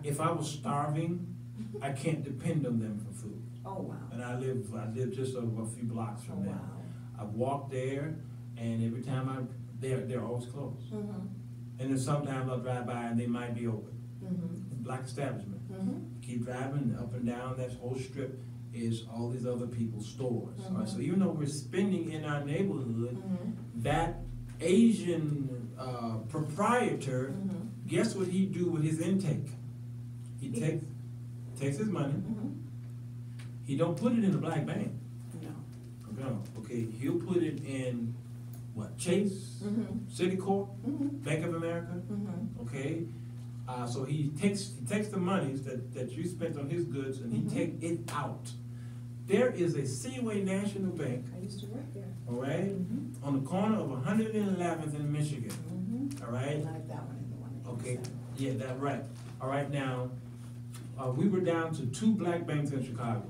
If I was starving, I can't depend on them for food. Oh, wow. And I live just a few blocks Oh, from them. wow. I've walked there, and every time they're always closed. Mhm. And then sometimes I'll drive by and they might be open. Mhm. Black establishment. Mhm. Keep driving up and down that whole strip. is all these other people's stores. All right, so even though we're spending in our neighborhood, that Asian proprietor, guess what he do with his intake? He takes his money. He don't put it in a black bank. No. Okay, he'll put it in what? Chase, Citicorp, Bank of America. Okay, so he takes the monies that you spent on his goods and he take it out. There is a Seaway National Bank. I used to work there. All right, on the corner of 111th in Michigan. All right. I like that one in the one. Okay, yeah, that's right. All right, now, we were down to 2 black banks in Chicago.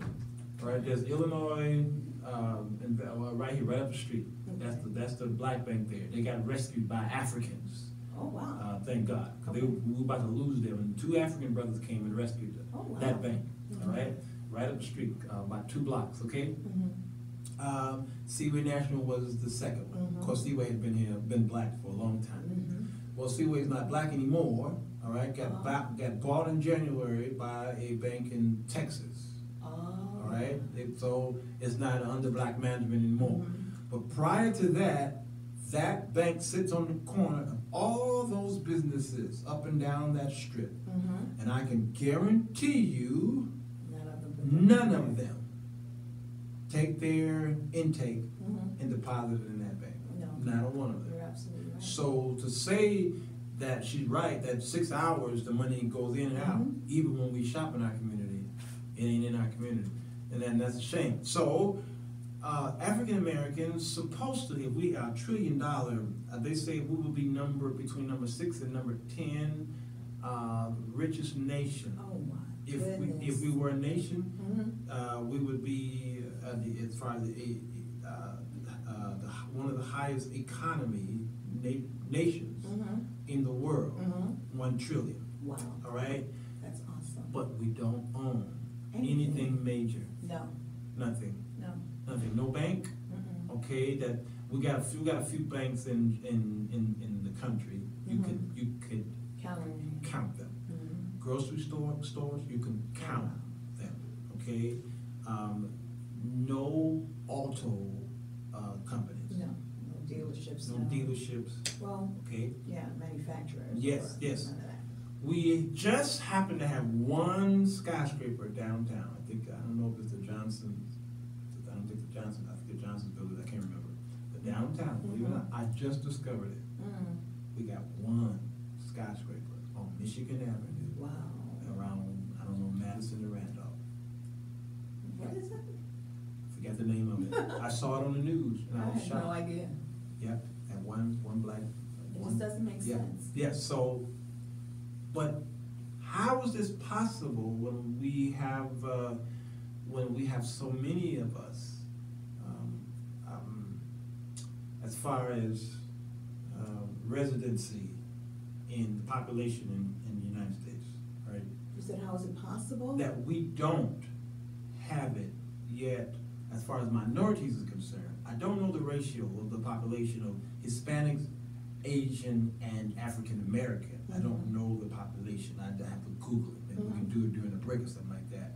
All right, there's Illinois, and, right here, right up the street. That's the black bank there. They got rescued by Africans. Oh, wow. Thank God, because we were about to lose them, and 2 African brothers came and rescued them. Oh, wow. That bank, all right? Right up the street, about 2 blocks, okay? Seaway National was the second one. Of course, Seaway had been black for a long time. Well, Seaway's not black anymore, all right? Got bought in January by a bank in Texas, all right? So it's not under black management anymore. But prior to that, that bank sits on the corner of all those businesses up and down that strip. And I can guarantee you, none of them take their intake and deposit it in that bank. No. Not a one of them. You're absolutely right. So to say that she's right, that 6 hours the money goes in and out, even when we shop in our community, it ain't in our community. And then that's a shame. So African Americans supposed to, if we are $1 trillion, they say we will be between number 6 and number 10 richest nation. Oh my If goodness. we were a nation, we would be as far as one of the highest economy nations in the world. 1 trillion. Wow. All right, That's awesome. but we don't own anything major. No. Nothing. No. Nothing. No bank. Okay, that we got a few banks in the country. You could count them. Grocery stores, you can count them, okay? No auto companies. No. No dealerships. No dealerships, Well, okay? yeah, manufacturers. Yes, or yes. None of that. We just happen to have 1 skyscraper downtown. I don't know if it's the Johnson's, I don't think the Johnson, I think the Johnson's building, I can't remember. But downtown, believe it or not, I just discovered it. We got 1 skyscraper on Michigan Avenue. Wow. Around, I don't know, Madison and Randolph. What is it? Forget the name of it. I saw it on the news and I I was had shocked. no idea. Yep, and one black. It just doesn't make sense. Yes, so, but how is this possible when we have so many of us, as far as residency in the population in the United States, right? You said, how is it possible? That we don't have it yet as far as minorities is concerned. I don't know the ratio of the population of Hispanics, Asian, and African American. I don't know the population. I have to Google it. Maybe we can do it during the break or something like that.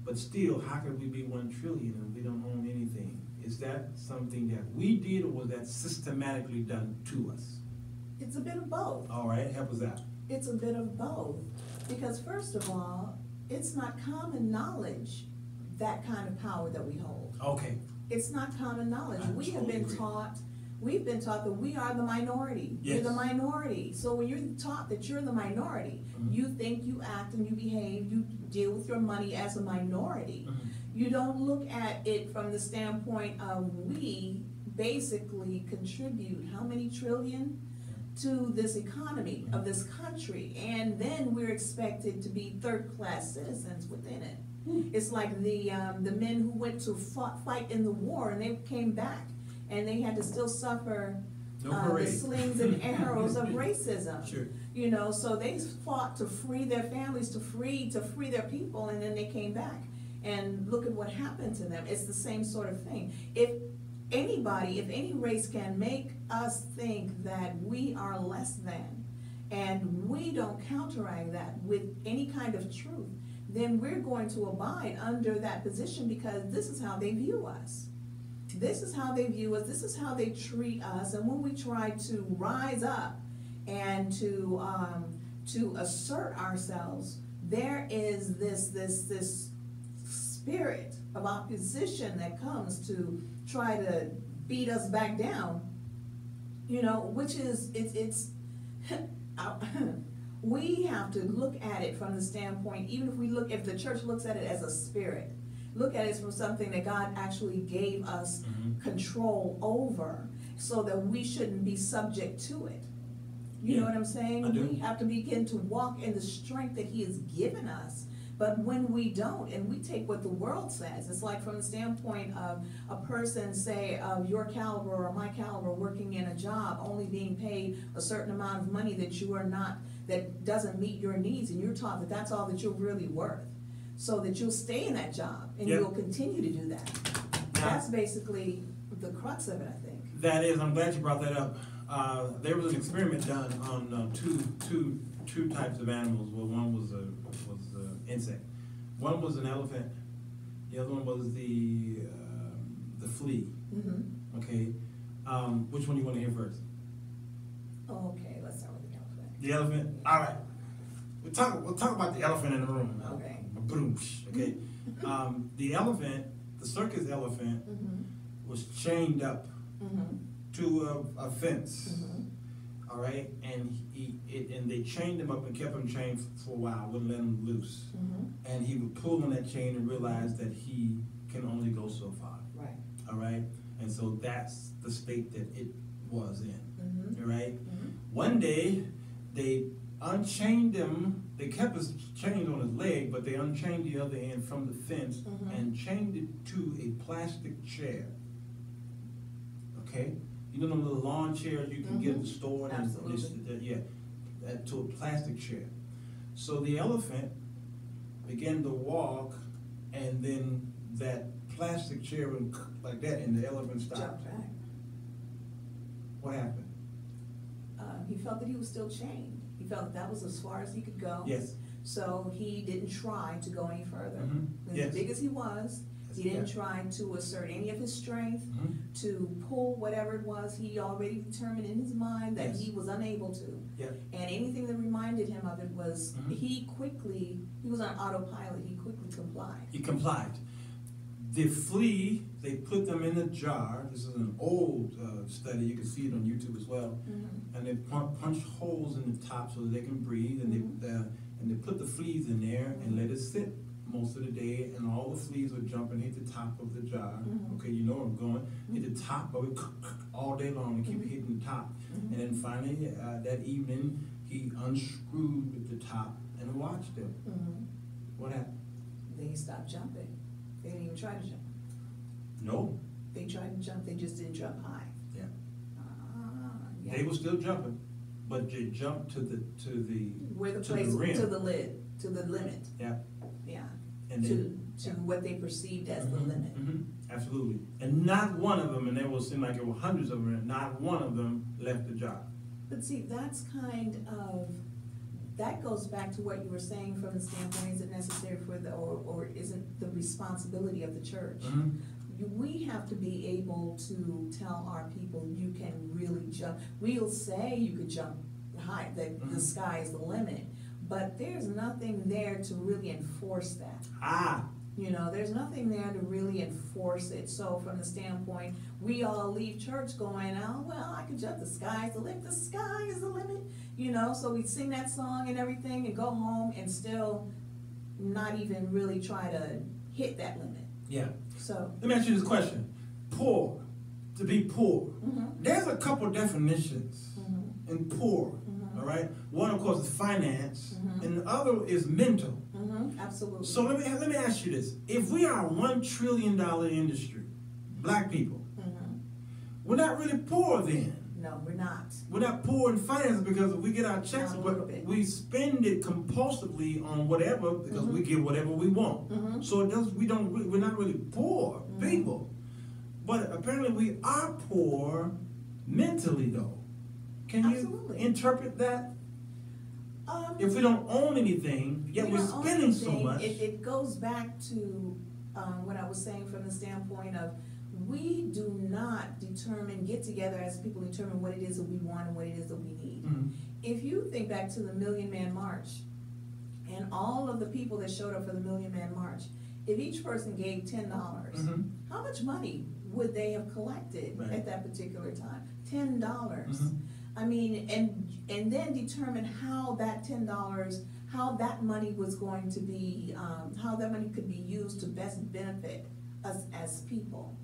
But still, how could we be 1 trillion and we don't own anything? Is that something that we did, or was that systematically done to us? It's a bit of both. All right, help us out. It's a bit of both. Because first of all, it's not common knowledge, that kind of power that we hold. Okay. It's not common knowledge. I We have totally been agree. we've been taught that we are the minority. Yes. You're the minority. So when you're taught that you're the minority, you think, you act, and you behave, you deal with your money as a minority. You don't look at it from the standpoint of we basically contribute how many trillion to this economy of this country, and then we're expected to be third-class citizens within it. It's like the men who went to fight in the war, and they came back, and they had to still suffer No the parade. slings and arrows of racism. Sure. You know, so they fought to free their families, to free their people, and then they came back. And look at what happened to them. It's the same sort of thing. If any race can make us think that we are less than, and we don't counteract that with any kind of truth, then we're going to abide under that position because this is how they view us. This is how they view us. This is how they treat us. And when we try to rise up and to assert ourselves, there is this spirit of opposition that comes to try to beat us back down. You know, which is it's we have to look at it from the standpoint, even if the church looks at it as a spirit, look at it from something that God actually gave us control over, so that we shouldn't be subject to it. You know what I'm saying? I do. We have to begin to walk in the strength that He has given us. But when we don't, and we take what the world says, it's like from the standpoint of a person, say, of your caliber or my caliber, working in a job, only being paid a certain amount of money that you are not, that doesn't meet your needs, and you're taught that that's all that you're really worth, so that you'll stay in that job and Yep. you'll continue to do that. That's basically the crux of it, I think. That is, I'm glad you brought that up. There was an experiment done on two types of animals. Well, one was a insect. One was an elephant. The other one was the flea. Mm-hmm. Okay. Which one do you want to hear first? Okay, let's start with the elephant. The elephant. All right. We'll talk about the elephant in the room. Okay. Boom. Okay. The elephant, the circus elephant, was chained up to a fence. All right, and and they chained him up and kept him chained for a while, wouldn't let him loose. And he would pull on that chain and realize that he can only go so far. Right. All right, and so that's the state that it was in. All right. One day, they unchained him. They kept his chains on his leg, but they unchained the other end from the fence and chained it to a plastic chair. Okay. You know them little lawn chairs you can get in the store? Absolutely. To a plastic chair. So the elephant began to walk, and then that plastic chair went like that, and the elephant stopped. Jumped back. What happened? He felt that he was still chained. He felt that was as far as he could go. Yes. So he didn't try to go any further. Yes. As big as he was, he didn't try to assert any of his strength, to pull whatever it was. He already determined in his mind that he was unable to. Yep. And anything that reminded him of it was, he was on autopilot. He quickly complied. He complied. The flea, they put them in a jar. This is an old study. You can see it on YouTube as well. And they punch holes in the top so that they can breathe. And they put the fleas in there and let it sit most of the day. And all the fleas would jump and hit the top of the jar. Okay, you know where I'm going. Hit the top of it all day long and keep hitting the top. And then finally, that evening, he unscrewed the top and watched them. What happened? Then he stopped jumping. They didn't even try to jump. No. They tried to jump, they just didn't jump high. Yeah. Yeah. They were still jumping, but they jumped to the Where the to place, the rim. to the lid, to the limit. Yeah. Yeah. And To what they perceived as the limit. Absolutely. And not one of them, and there will seem like there were hundreds of them, not one of them left the job. But see, that's kind of, that goes back to what you were saying from the standpoint, is it necessary for or isn't the responsibility of the church? We have to be able to tell our people, you can really jump. We'll say you could jump high, that the sky is the limit, but there's nothing there to really enforce that. You know, there's nothing there to really enforce it. So from the standpoint, we all leave church going, oh, well, I can jump, the sky is the limit, the sky is the limit. You know, so we sing that song and everything and go home and still not even really try to hit that limit. Yeah. So let me ask you this question. Poor, to be poor. There's a couple definitions in poor, all right? One, of course, is finance, and the other is mental. Absolutely. So let me ask you this. If we are a $1 trillion industry, black people, we're not really poor then. No, we're not. We're not poor in finance because we get our checks, Not a little but bit. we spend it compulsively on whatever because we get whatever we want. So it does. We're not really poor people, but apparently we are poor mentally, though. Can Absolutely. you interpret that? If we don't own anything, yet We we're don't own spending so anything. much. It goes back to what I was saying from the standpoint of we do not get together as people determine what it is that we want and what it is that we need. Mhm. If you think back to the Million Man March and all of the people that showed up for the Million Man March, if each person gave $10, Mhm. how much money would they have collected Right. at that particular time? $10. Mhm. I mean, and then determine how that $10, how that money was going to be, how that money could be used to best benefit us as people.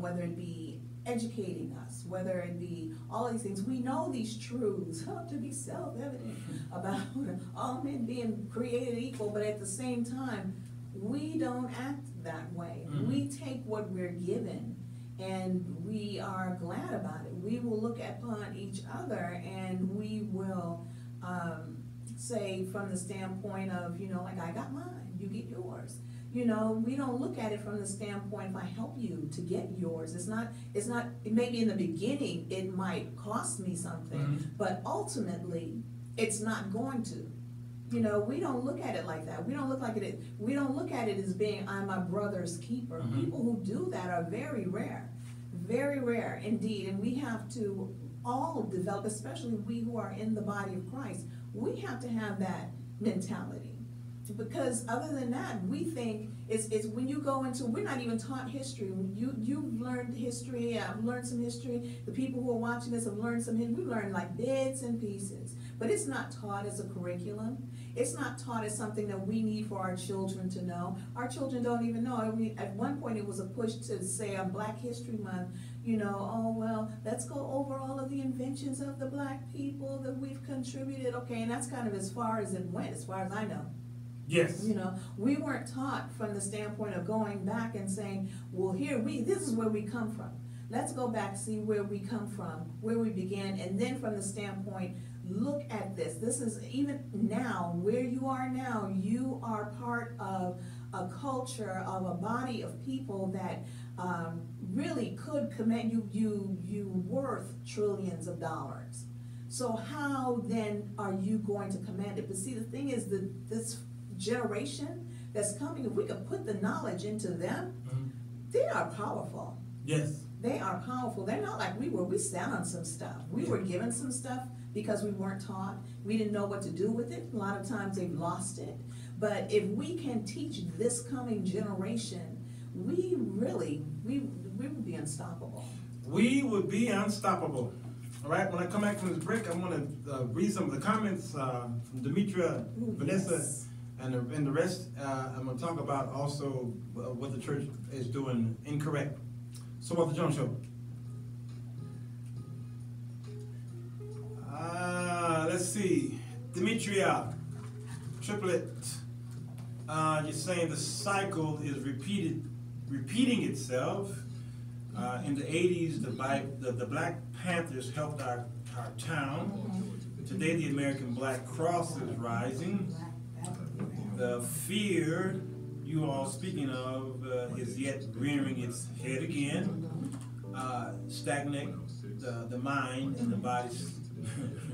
Whether it be educating us, whether it be all of these things. We know these truths to be self-evident about all men being created equal, but at the same time, we don't act that way. Mhm. We take what we're given and we are glad about it. We will look upon each other and we will say from the standpoint of, like I got mine, you get yours. We don't look at it from the standpoint, if I help you to get yours, it's not, maybe in the beginning, it might cost me something, Mhm. but ultimately, it's not going to. We don't look at it like that. We don't look at it as being, I'm my brother's keeper. Mhm. People who do that are very rare indeed, and we have to all develop, especially we who are in the body of Christ, we have to have that mentality. Because other than that, we think it's when you go into, we're not even taught history. You've learned history, I've learned some history, the people who are watching this have learned some history. We've learned like bits and pieces, but it's not taught as a curriculum. It's not taught as something that we need for our children to know. Our children don't even know. I mean, at one point it was a push to say on Black History Month, oh, well, let's go over all of the inventions of the Black people that we've contributed. Okay, and that's kind of as far as it went, as far as I know. Yes. We weren't taught from the standpoint of going back and saying, well, this is where we come from. Let's go back, see where we come from, where we began, and then from the standpoint, look at this. This is even now, where you are now, you are part of a culture, of a body of people that really could command you worth trillions of dollars. So how then are you going to command it? But see, the thing is that this generation that's coming, if we could put the knowledge into them, Mhm. they are powerful. Yes. They are powerful. They're not like we were. We stand on some stuff. We were given some stuff because we weren't taught. We didn't know what to do with it. A lot of times they've lost it. But if we can teach this coming generation, we would be unstoppable. We would be unstoppable. All right, when I come back from this break, I want to read some of the comments from Demetria, Ooh, Vanessa, yes. and the rest. I'm going to talk about also what the church is doing incorrect. So, what the Jones Show? Let's see. Demetria, triplet. You're saying the cycle is repeating itself. In the 80s, the Black Panthers helped our town. Today, the American Black Cross is rising. The fear you all speaking of is yet rearing its head again. Stagnate the mind and the body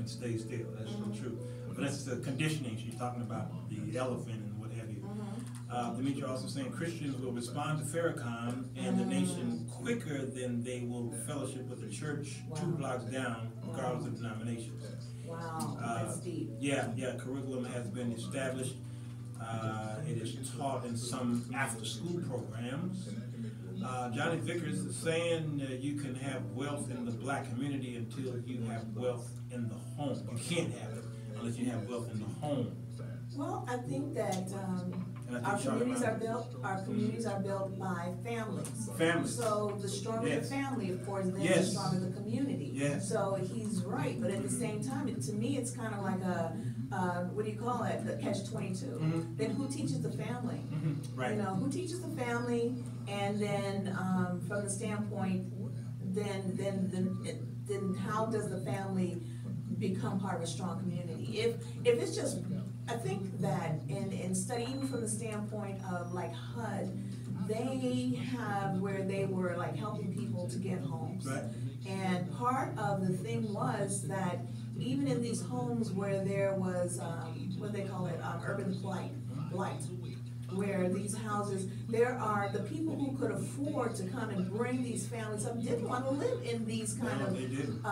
stay still. That's so true. But that's the conditioning. She's talking about the elephant and what have you. Demetria also saying Christians will respond to Farrakhan and the nation quicker than they will fellowship with the church 2 blocks down, regardless of denomination. Wow, that's deep. Yeah, curriculum has been established. It is taught in some after-school programs. Johnny Vickers is saying you can have wealth in the Black community until you have wealth in the home. You can't have it unless you have wealth in the home. Well, I think that our communities are built by families. Families. So the stronger Yes. the family, of course, then the Yes. stronger the community. Yes. So he's right, but at the same time, to me, it's kind of like what do you call it? The catch-22. Mhm. Then who teaches the family? Right. Who teaches the family, and then from the standpoint, then how does the family become part of a strong community? If it's just, I think that in studying from the standpoint of like HUD, they have where they were like helping people to get homes. Right. And part of the thing was that even in these homes where there was, what they call it, urban blight, where these houses, there are the people who could afford to come and bring these families up didn't want to live in these kind No, of, they didn't.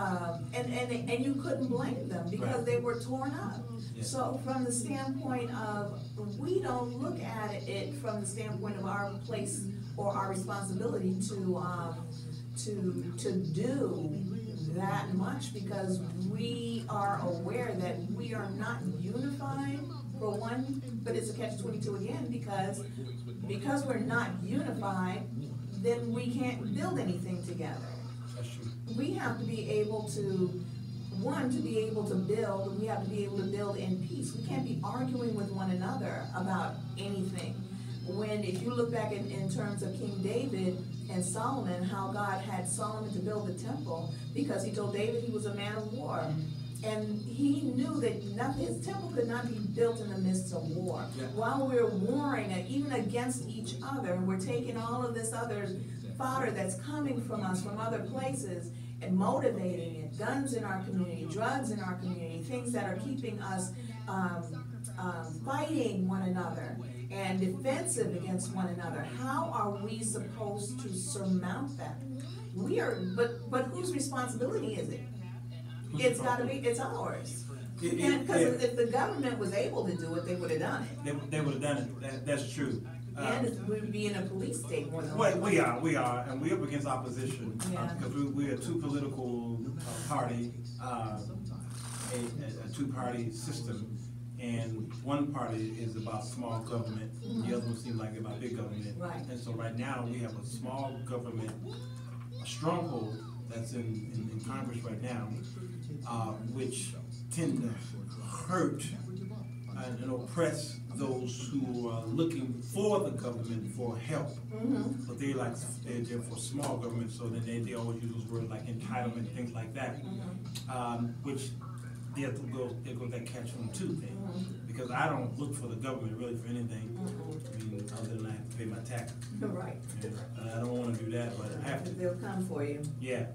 and you couldn't blame them because Right. they were torn up. Yeah. So from the standpoint of, we don't look at it from the standpoint of our place or our responsibility to do that much, because we are aware that we are not unified for one, but it's a catch-22 again, because we're not unified, then we can't build anything together. That's true. We have to be able to, one, to be able to build, we have to be able to build in peace. We can't be arguing with one another about anything. When, if you look back in terms of King David and Solomon, how God had Solomon to build the temple, because he told David he was a man of war. And he knew that his temple could not be built in the midst of war. Yeah. While we're warring, even against each other, we're taking all of this other fodder that's coming from us from other places and motivating it. Guns in our community, drugs in our community, things that are keeping us fighting one another and defensive against one another. How are we supposed to surmount that? We are, but whose responsibility is it? It's gotta be, it's ours. Because if the government was able to do it, they would have done it. They would have done it. That's true. And we'd be in a police state more than Well, likely. we are, and we're up against opposition, Yeah. because we're a two-political party, a two-party system, and one party is about small government, the other one seems like about big government. Right. And so right now, we have a small government, a stronghold that's in Congress right now, which tend to hurt and oppress those who are looking for the government for help. But they're for small government, so then they always use those words like entitlement, things like that. Which there goes that catch-22 thing. Because I don't look for the government really for anything. I mean, other than I have to pay my taxes. Right. And I don't want to do that, but I have to. They'll come for you. Yeah.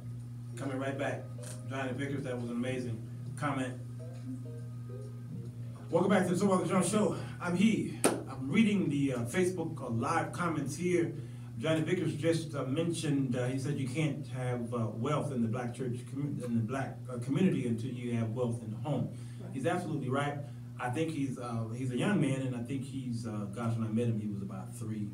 Coming right back. Johnny Vickers, that was an amazing comment. Welcome back to the So Welcome John Show. I'm reading the Facebook live comments here. Johnny Vickers just mentioned, he said you can't have wealth in the black church, in the black community until you have wealth in the home. Right. He's absolutely right. I think he's a young man, and I think he's, gosh, when I met him, he was about 3,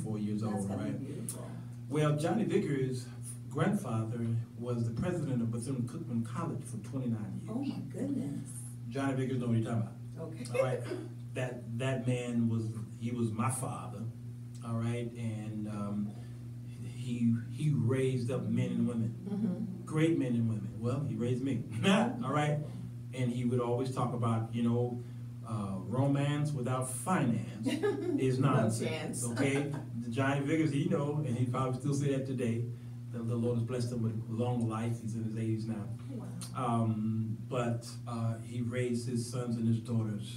4 years old, right? Beautiful. Well, Johnny Vickers' grandfather was the president of Bethune-Cookman College for 29 years. Oh my goodness. Johnny Vickers know what you're talking about. Okay. All right. That man was my father. All right, and he raised up men and women, great men and women. Well, he raised me. All right, and he would always talk about, romance without finance is nonsense. No Okay, Johnny Vickers, he know, and he probably still say that today. The Lord has blessed him with long life. He's in his 80s now. Wow. But he raised his sons and his daughters,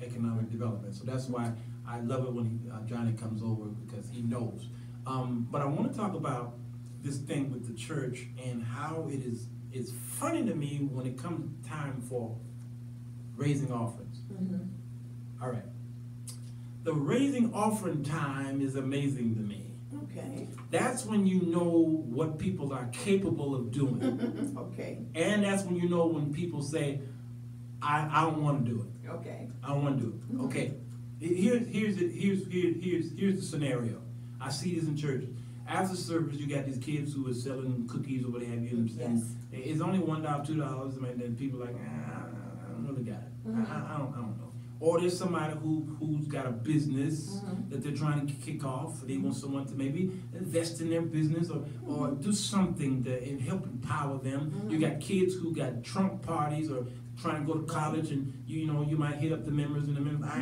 economic development. So that's why I love it when Johnny comes over, because he knows. But I want to talk about this thing with the church and how it's funny to me when it comes time for raising offerings. All right. The raising offering time is amazing to me. Okay. That's when you know what people are capable of doing. Okay. And that's when you know when people say, I don't want to do it. Okay. I don't want to do it. Okay. Here's the scenario. I see this in churches. After service, you got these kids who are selling cookies or what have you. And it's only $1, $2, and then people are like, I don't really got it. I don't know. Or there's somebody who's got a business that they're trying to kick off. They want someone to maybe invest in their business or do something to help empower them. You got kids who got trunk parties or trying to go to college, and you might hit up the members and the members. I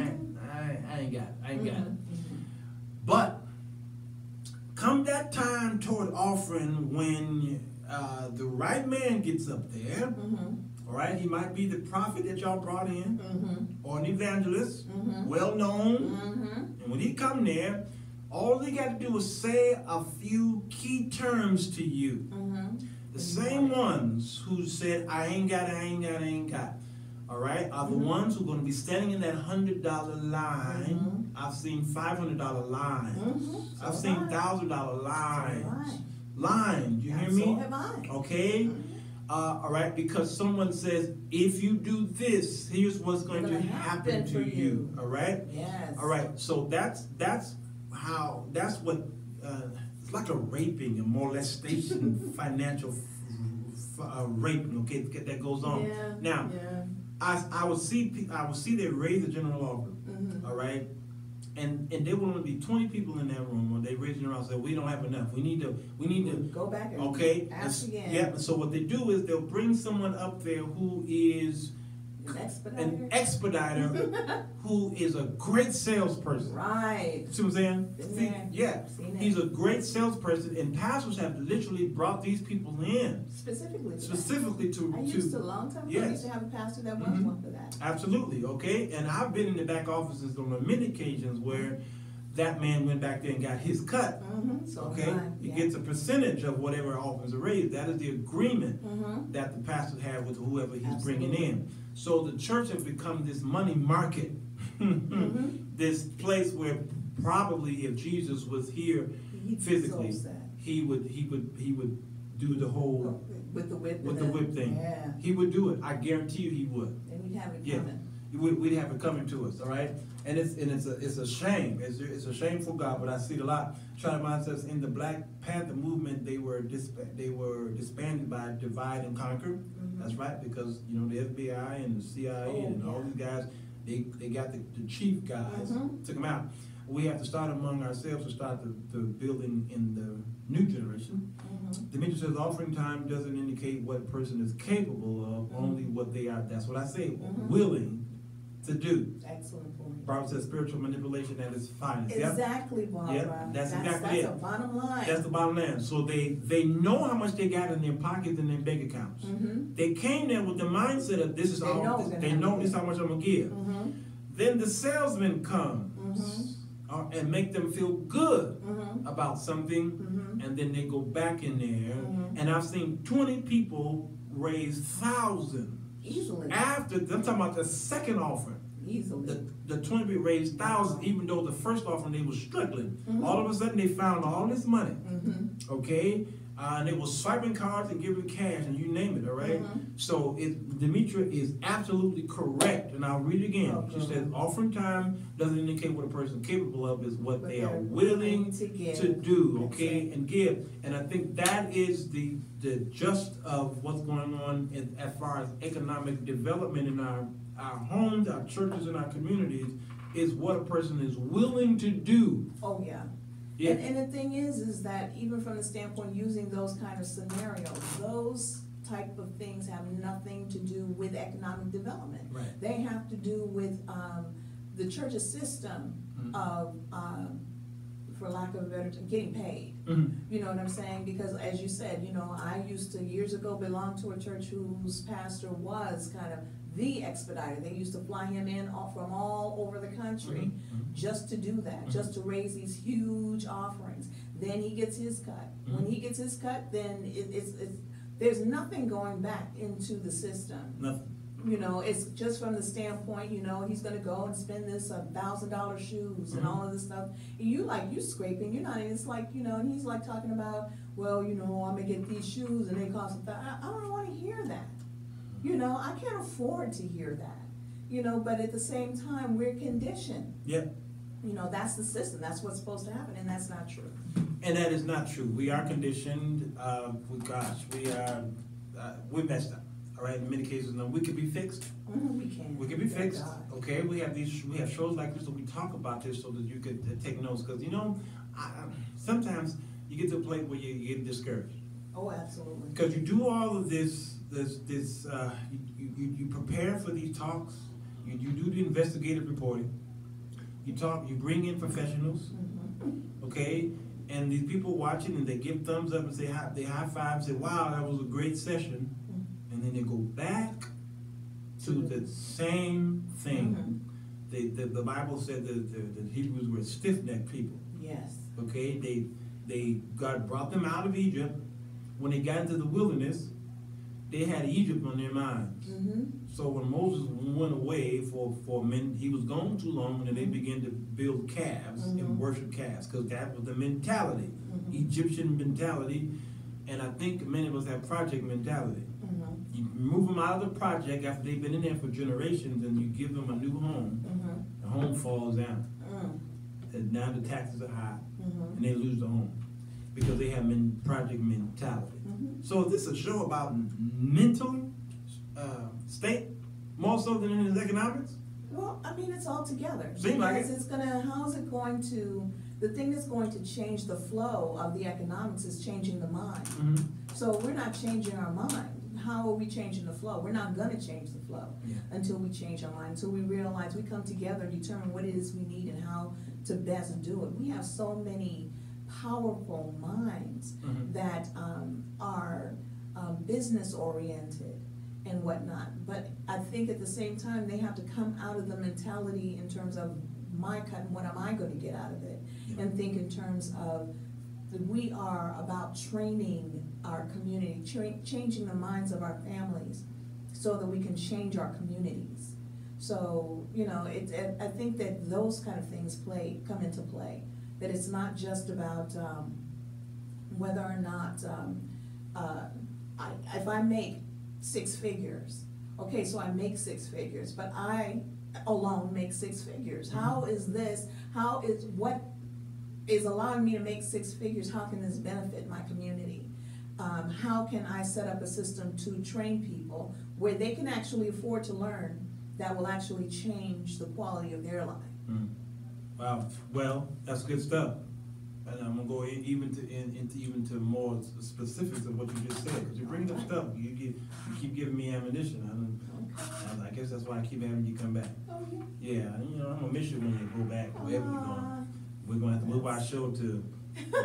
ain't got it. I ain't got it. But come that time toward offering, when the right man gets up there. All right, he might be the prophet that y'all brought in, or an evangelist, well known. And when he come there, all they got to do is say a few key terms to you. The same ones who said, I ain't got, all right, are the ones who are going to be standing in that $100 line. I've seen $500 lines. I've seen $1,000 lines. Lines, you hear me? So have I. Okay? All right, because someone says, if you do this, here's what's going to happen to you. All right? Yes. All right, so that's what, it's like a raping, a molestation, financial raping, okay, that goes on. Yeah. Now, Yeah. I would see they raise the general offering, all right, and there will only be 20 people in that room when they raise the general offering. Say we don't have enough. We need to go back and ask again. Yeah. So what they do is they'll bring someone up there who is an expediter who is a great salesperson. Right. See what I'm saying? Yeah. He's a great salesperson, and pastors have literally brought these people in specifically to. I used to a long time ago. I used to have a pastor that was one for that. Absolutely, okay. And I've been in the back offices on many occasions where that man went back there and got his cut. So okay, he gets a percentage of whatever offerings are raised. That is the agreement that the pastor had with whoever he's bringing in. So the church has become this money market, this place where probably if Jesus was here physically, he would do the whole with the whip thing. Yeah. He would do it. I guarantee you he would. And we'd have it coming. We'd have it coming to us, all right? And it's a shame. It's a shame for God, but I see it a lot. Try to remind us in the Black Panther movement, they were disbanded by divide and conquer. That's right, because you know the FBI and the CIA and all these guys, they got the chief guys, took them out. We have to start among ourselves to start the building in the new generation. Demetrius says offering time doesn't indicate what a person is capable of, only what they are. That's what I say, willing to do. Excellent point. Barbara says spiritual manipulation at its finest. Exactly, Barbara. Yep, that's exactly it. That's the bottom line. That's the bottom line. So they know how much they got in their pockets and their bank accounts. They came there with the mindset of this is all. They know this is how much I'm gonna give. Then the salesman comes and make them feel good about something, and then they go back in there. And I've seen 20 people raise thousands easily after. I'm talking about the second offering. Easily. The 20 people raised thousands, even though the first offering they were struggling. All of a sudden they found all this money. Okay, and they were swiping cards and giving cash and you name it. All right. So Demetria is absolutely correct, and I'll read it again. She says offering time doesn't indicate what a person is capable of, is what they are willing to do. Okay, and give. And I think that is the gist of what's going on as far as economic development in our homes, our churches, and our communities, is what a person is willing to do. Oh yeah. Yeah. And the thing is that even from the standpoint using those kind of scenarios, those type of things have nothing to do with economic development. Right. They have to do with the church's system of, for lack of a better term, getting paid. You know what I'm saying? Because as you said, you know, I used to years ago belong to a church whose pastor was kind of the expediter. They used to fly him in from all over the country just to do that, just to raise these huge offerings. Then he gets his cut. When he gets his cut, then there's nothing going back into the system. Nothing. You know, it's just from the standpoint, you know, he's gonna go and spend this $1,000 shoes and all of this stuff. And you scraping, you're not, it's like, you know, and he's like talking about, well, you know, I'm gonna get these shoes and they cost $1,000. I don't wanna hear that. You know, I can't afford to hear that. You know, but at the same time, we're conditioned. Yeah. You know, that's the system. That's what's supposed to happen, and that's not true. And that is not true. We are conditioned. We're messed up. All right. In many cases, no, we can be fixed. We can. We can be fixed. God. Okay. We have shows like this, so we talk about this so that you could take notes. Because you know, sometimes you get to a place where you get discouraged. Oh, absolutely. Because you do all of this. You prepare for these talks. You do the investigative reporting. You bring in professionals, okay? And these people watching, and they give thumbs up and they high five and say, wow, that was a great session. And then they go back to the same thing. The Bible said that the Hebrews were stiff-necked people. Yes. Okay, God brought them out of Egypt, when they got into the wilderness, they had Egypt on their minds. So when Moses went away for a minute, he was gone too long, and then they began to build calves and worship calves, because that was the mentality, Egyptian mentality. And I think many of us have project mentality. You move them out of the project after they've been in there for generations, and you give them a new home. The home falls down. And now the taxes are high, and they lose the home because they have project mentality. So is this a show about mental state more so than in economics? Well, I mean, it's all together. Seems like Because it's gonna, how is it going to, the thing that's going to change the flow of the economics is changing the mind. So we're not changing our mind. How are we changing the flow? We're not gonna change the flow until we change our mind, until we realize we come together and determine what it is we need and how to best do it. We have so many powerful minds that are business oriented and whatnot. But I think at the same time, they have to come out of the mentality in terms of my cut and what am I going to get out of it, and think in terms of that we are about training our community, changing the minds of our families so that we can change our communities. So, you know, I think that those kind of things come into play, that it's not just about whether or not, if I make 6 figures, okay, so I make 6 figures, but I alone make 6 figures. How is what is allowing me to make 6 figures, how can this benefit my community? How can I set up a system to train people where they can actually afford to learn that will actually change the quality of their life? Wow, well, that's good stuff. And I'm gonna go into even to more specifics of what you just said, because you bring up stuff, you keep giving me ammunition. I guess that's why I keep having you come back. Yeah, you know, I'm gonna miss you when you go back, wherever you're going. We're gonna have to move our show to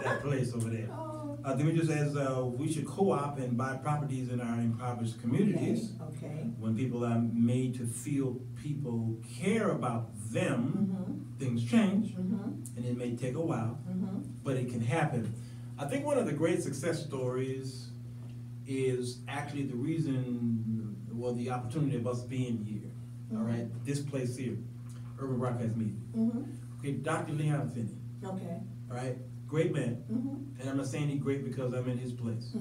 that place over there. Demetrius says we should co-op and buy properties in our impoverished communities. Okay. When people are made to feel people care about them, things change, and it may take a while, but it can happen. I think one of the great success stories is actually the reason, well, the opportunity of us being here. All right, this place here, Urban Broadcast Media. Okay, Dr. Leon Finney. Okay. All right, great man, and I'm not saying he's great because I'm in his place.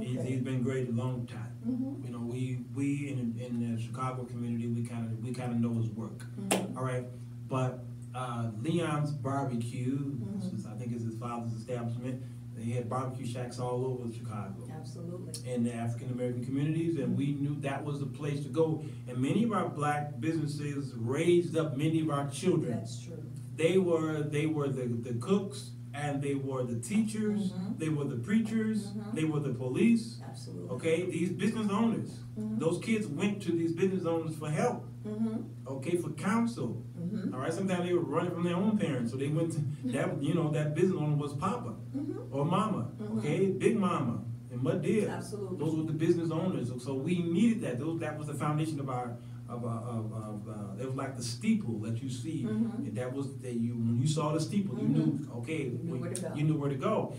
He's been great a long time. You know, we in the Chicago community, we kind of know his work. All right, but Leon's Barbecue, I think it's his father's establishment. They had barbecue shacks all over Chicago. Absolutely. In the African American communities, and we knew that was the place to go. And many of our black businesses raised up many of our children. That's true. They were the cooks, and they were the teachers, they were the preachers, they were the police. Absolutely. Okay, these business owners, those kids went to these business owners for help. Okay, for counsel. All right, sometimes they were running from their own parents, so they went to that. You know, that business owner was Papa or Mama. Okay, Big Mama and Mud Deer. Absolutely. Those were the business owners. So we needed that. That was the foundation of our. It was like the steeple that you see, and that was when you saw the steeple, you knew, okay, you knew where to go.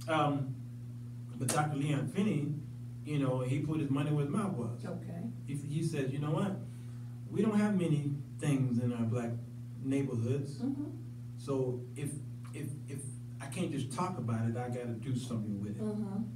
But Dr. Leon Finney, you know, he put his money where his mouth was. Okay. He said, you know what, we don't have many things in our black neighborhoods, so if I can't just talk about it, I got to do something with it.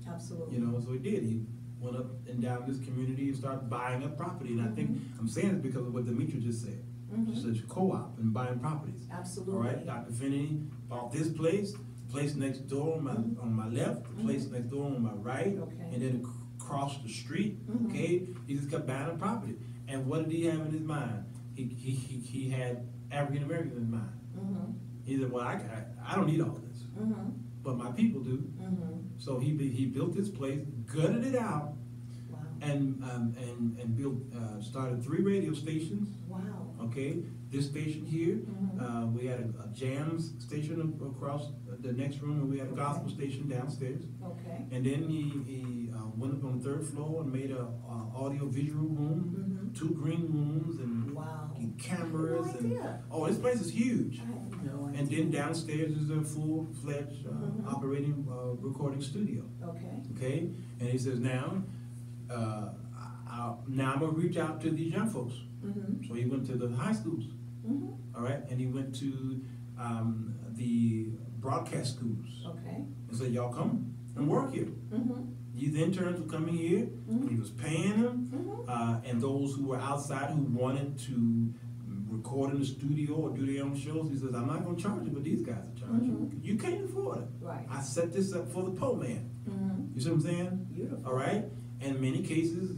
Absolutely. You know, so he did. He went up and down this community and started buying up property. And I think I'm saying it because of what Demetrius just said. She said co-op and buying properties. Absolutely. All right, Dr. Finney bought this place, the place next door on my left, the place next door on my right, and then across the street. Okay, he just kept buying up property. And what did he have in his mind? He had African Americans in mind. He said, well, I don't need all this, but my people do. So he built this place, gutted it out, and built started 3 radio stations. Wow. Okay, this station here, we had a jams station across the next room, and we had a gospel station downstairs. Okay. And then he went up on the 3rd floor and made a audio visual room 2 green rooms and Wow. cameras I had and no idea. oh, this place is huge. I had no idea. And then downstairs is a full-fledged operating recording studio. Okay. Okay, and he says now, now I'm gonna reach out to these young folks. Mm-hmm. So he went to the high schools, Mm-hmm. all right, and he went to the broadcast schools Okay. and said, y'all come and work here. Mm-hmm. These interns were coming here, and he was paying them, Mm-hmm. and those who were outside who wanted to record in the studio or do their own shows, he says, I'm not gonna charge you, but these guys are charging. Mhm. You can't afford it. Right. I set this up for the poor man. Mm-hmm. You see what I'm saying? Beautiful. All right. And in many cases,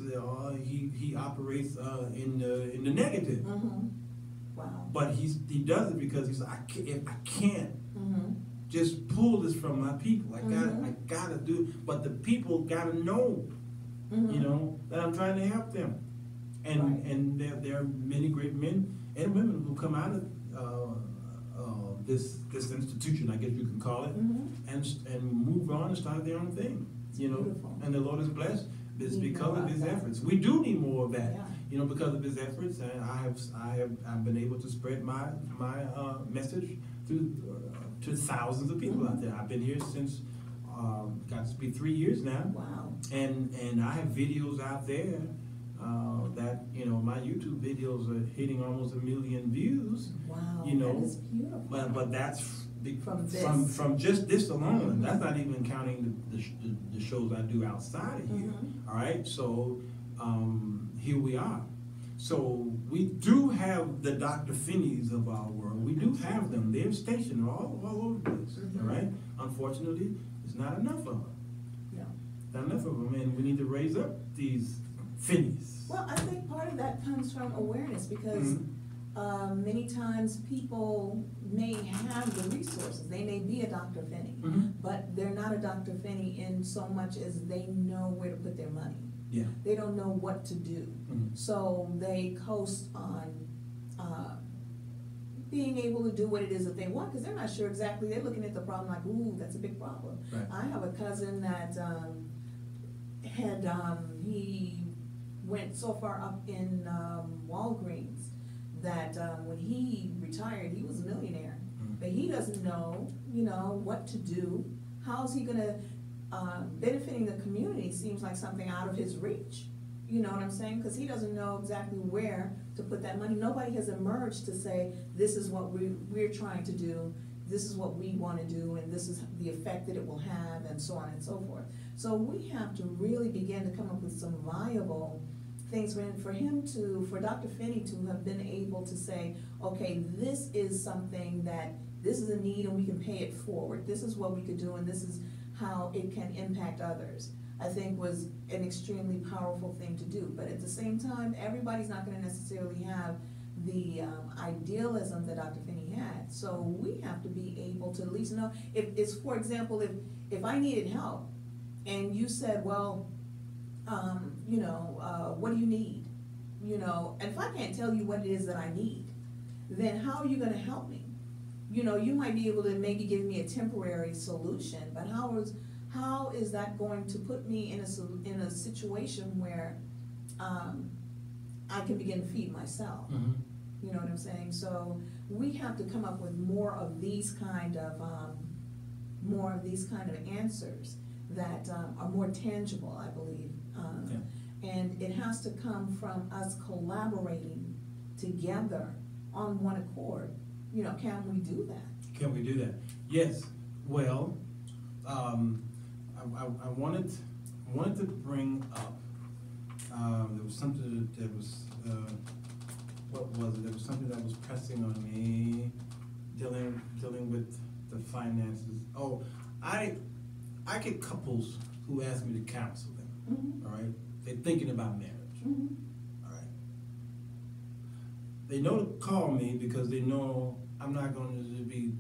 he operates in the negative, Mm-hmm. Wow. but he does it because he's like, I can't Mm-hmm. just pull this from my people. I gotta do. But the people gotta know, Mm-hmm. you know, that I'm trying to help them. And Right. and there are many great men and women who come out of this institution, I guess you can call it, Mm-hmm. and move on and start their own thing. You know, Beautiful. and the Lord is blessed. It's Need because more of of his that. efforts. We do need more of that. Yeah. You know, because of his efforts, and I've been able to spread my message through to thousands of people out there. I've been here since got to be 3 years now, Wow. and I have videos out there that, you know, my YouTube videos are hitting almost 1 million views. Wow. You know, That is beautiful. But that's From this. from just this alone. Mhm. That's not even counting the shows I do outside of here. Mhm. All right, so here we are. So we do have the Dr. Finneys of our world. We do have them. They're stationed all over the place. Mhm. All right. Unfortunately, there's not enough of them. Yeah. Not enough of them, and we need to raise up these Finneys. Well, I think part of that comes from awareness because many times people may have the resources. They may be a Dr. Finney, Mhm. but they're not a Dr. Finney in so much as they know where to put their money. Yeah. They don't know what to do. Mhm. So they coast on being able to do what it is that they want because they're not sure exactly. They're looking at the problem like, ooh, that's a big problem. Right. I have a cousin that he went so far up in Walgreens that when he retired, he was a millionaire. Mhm. But he doesn't know, you know, what to do. How's he gonna, benefiting the community seems like something out of his reach. You know what I'm saying? Because he doesn't know exactly where to put that money. Nobody has emerged to say, this is what we're trying to do, this is what we want to do, and this is the effect that it will have, and so on and so forth. So we have to really begin to come up with some viable things for Dr. Finney to have been able to say, okay, this is something that, this is a need and we can pay it forward. This is what we could do and this is how it can impact others. I think was an extremely powerful thing to do. But at the same time, everybody's not gonna necessarily have the idealism that Dr. Finney had. So we have to be able to at least know, if it's, for example, if I needed help and you said, well, what do you need? You know, and if I can't tell you what it is that I need, then how are you gonna help me? You know, you might be able to maybe give me a temporary solution, but how is that going to put me in a situation where I can begin to feed myself? Mhm. You know what I'm saying? So we have to come up with more of these kind of answers that are more tangible, I believe. Yeah. And it has to come from us collaborating together on one accord. You know, can we do that? Can we do that? Yes. Well, I wanted to bring up. There was something that was. What was it? There was something that was pressing on me, dealing with the finances. Oh, I get couples who ask me to counsel them. Mhm. All right, they're thinking about marriage. Mhm. All right, they know to call me because they know I'm not going to be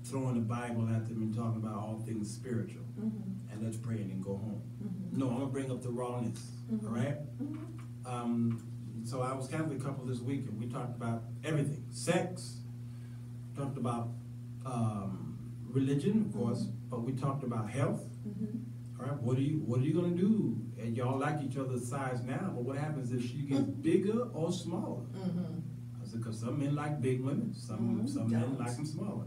throwing the Bible at them and talking about all things spiritual Mhm. and let's pray and then go home. Mhm. No, I'm gonna bring up the rawness. Mhm. All right. Mhm. So I was counseling a couple this week and we talked about everything: sex, talked about religion, of course, but we talked about health. Mhm. All right, what are you gonna do? And y'all like each other's size now, but what happens if she gets bigger or smaller? I said, because some men like big women, some men like them smaller,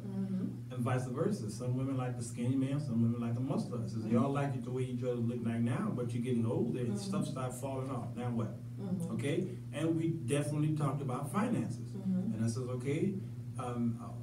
and vice versa. Some women like the skinny man, some women like the muscular. I said, y'all like it the way each other look like now, but you're getting older and stuff starts falling off. Now what? Okay, and we definitely talked about finances, and I said, okay.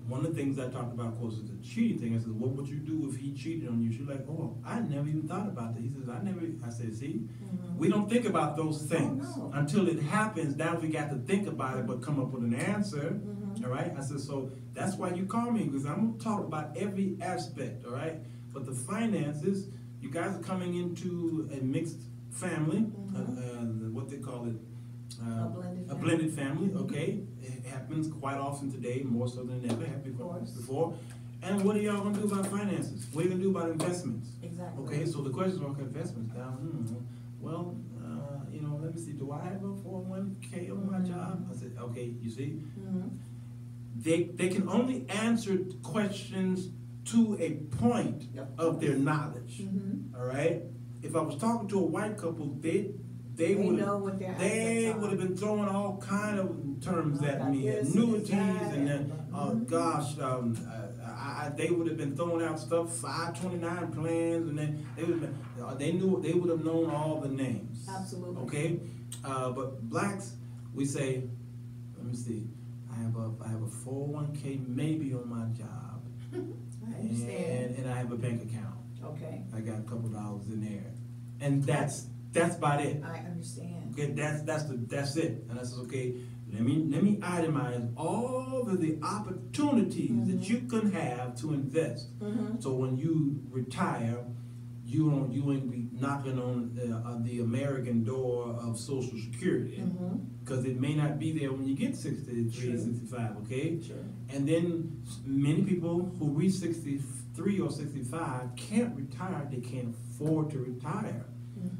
One of the things I talked about, of course, is the cheating thing. I said, what would you do if he cheated on you? She's like, oh, I never even thought about that. He says, I said, see, we don't think about those things until it happens. Now we got to think about it, but come up with an answer. All right. I said, so that's why you call me, because I'm going to talk about every aspect. All right. But the finances, you guys are coming into a mixed family, what they call it. A blended family, okay? It happens quite often today, more so than it ever had before. And what are y'all gonna do about finances? What are you gonna do about investments? Exactly. Okay, so the question is, okay, investments down. Well, let me see. Do I have a 401k on my job? I said, okay. You see, they can only answer questions to a point of their knowledge. All right. If I was talking to a white couple, they would have been throwing all kind of terms at me, annuities, and then they would have been throwing out stuff, 529 plans, and then they would have known all the names. Absolutely. Okay, but blacks, we say, let me see, I have a 401k maybe on my job, I understand. and I have a bank account. Okay. I got a couple dollars in there, and that's about it. I understand. Okay, that's it. And I says, okay, let me itemize all of the opportunities that you can have to invest. So when you retire, you ain't be knocking on the American door of Social Security, because it may not be there when you get 63, 65. Okay. Sure. And then many people who reach 63 or 65 can't retire. They can't afford to retire.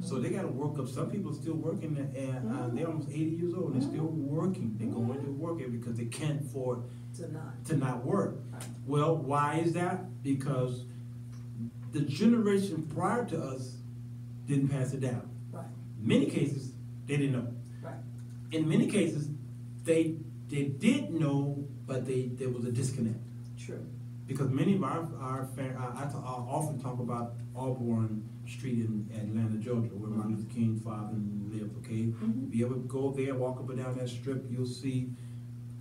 So they got to work up. Some people are still working, and they're almost 80 years old, and they're still working. They're going to work because they can't afford to not work. Right. Well, why is that? Because the generation prior to us didn't pass it down. Right. In many cases, they didn't know. Right. In many cases, they did know, but there was a disconnect. True. Because many of I often talk about Auburn Street in Atlanta, Georgia, where Martin Luther King's father lived, okay? If you ever go there, walk up and down that strip, you'll see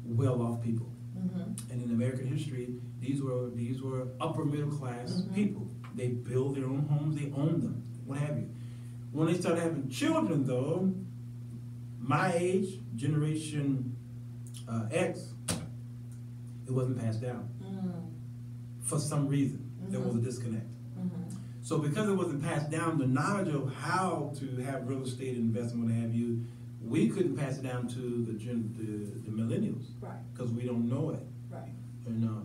well-off people. And in American history, these were upper middle class people. They build their own homes, they own them, what have you. When they started having children, though, my age, Generation X, it wasn't passed down. For some reason, there was a disconnect. So because it wasn't passed down, the knowledge of how to have real estate investment, what have you, we couldn't pass it down to the millennials. Right. Because we don't know it. Right. And now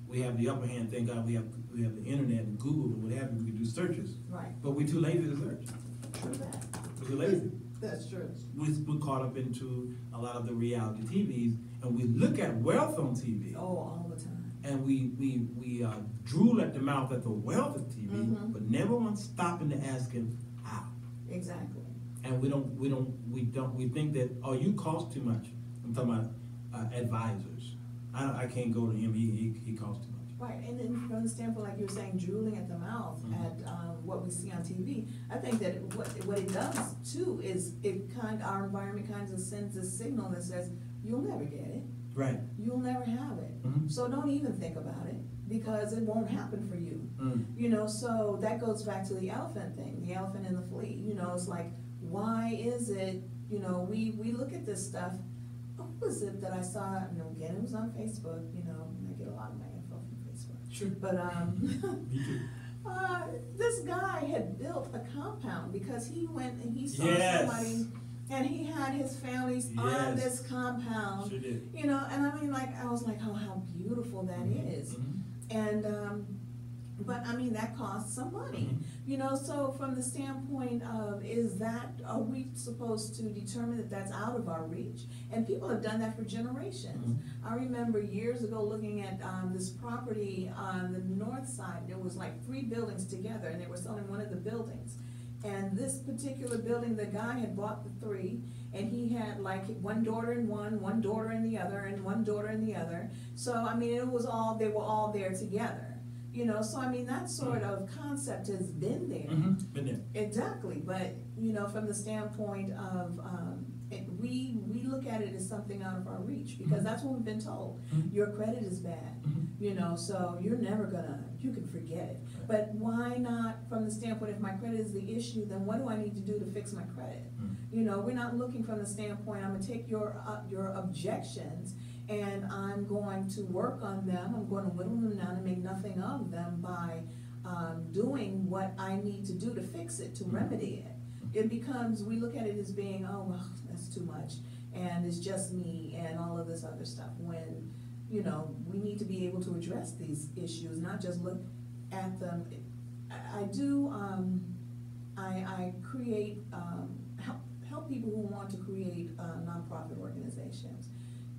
we have the upper hand. Thank God we have the internet and Google and what have you. We can do searches. Right. But we're too lazy to search. True that. We're too lazy. That's true. We're caught up into a lot of the reality TVs, and we look at wealth on TV. Oh, all the time. And we drool at the mouth at the wealth of TV, but never once stopping to ask him how. Exactly. And we think that, oh, you cost too much. I'm talking about advisors. I can't go to him. He costs too much. Right, and then from the standpoint, like you were saying, drooling at the mouth at what we see on TV, I think that what it does too is our environment kind of sends a signal that says you'll never get it. Right. You'll never have it. So don't even think about it, because it won't happen for you. So that goes back to the elephant thing, the elephant in the flea. It's like, why is it, we look at this stuff. What was it that I saw? Again, it was on Facebook. I get a lot of my info from Facebook. Sure. But Me too. this guy had built a compound because he went and he saw somebody. And he had his families on this compound, Sure did. and I was like, oh, how beautiful that is. And But I mean, that costs some money, you know, so from the standpoint of, are we supposed to determine that that's out of our reach? And people have done that for generations. I remember years ago looking at, this property on the north side. There was like 3 buildings together, and they were selling one of the buildings. And this particular building, the guy had bought the 3, and he had like one daughter in one daughter in the other, and one daughter in the other. So, I mean, they were all there together. You know, so I mean, that sort of concept has been there. Been there. Exactly, but, you know, from the standpoint of, we look at it as something out of our reach, because that's what we've been told. Your credit is bad, you know, so you can forget it. But why not, from the standpoint, if my credit is the issue, then what do I need to do to fix my credit? You know, we're not looking from the standpoint, I'm gonna take your objections, and I'm going to work on them. I'm going to whittle them down and make nothing of them by doing what I need to do to fix it, to remedy it. It becomes, we look at it as being, oh, well, that's too much, and it's just me, and all of this other stuff, when, you know, we need to be able to address these issues, not just look at them. I create, help people who want to create nonprofit organizations.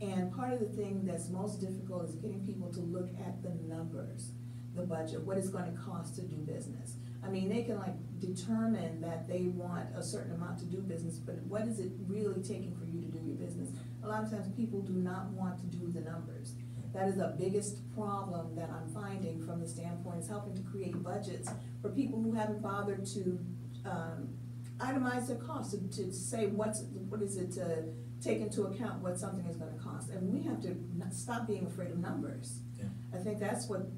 And part of the thing that's most difficult is getting people to look at the numbers, the budget, what it's gonna cost to do business. I mean, they can like determine that they want a certain amount to do business, but what is it really taking for you to do your business? A lot of times people do not want to do the numbers. That is the biggest problem that I'm finding from the standpoint, is helping to create budgets for people who haven't bothered to itemize their costs, to say what is it to take into account what something is gonna cost. And we have to stop being afraid of numbers. Yeah. I think that's what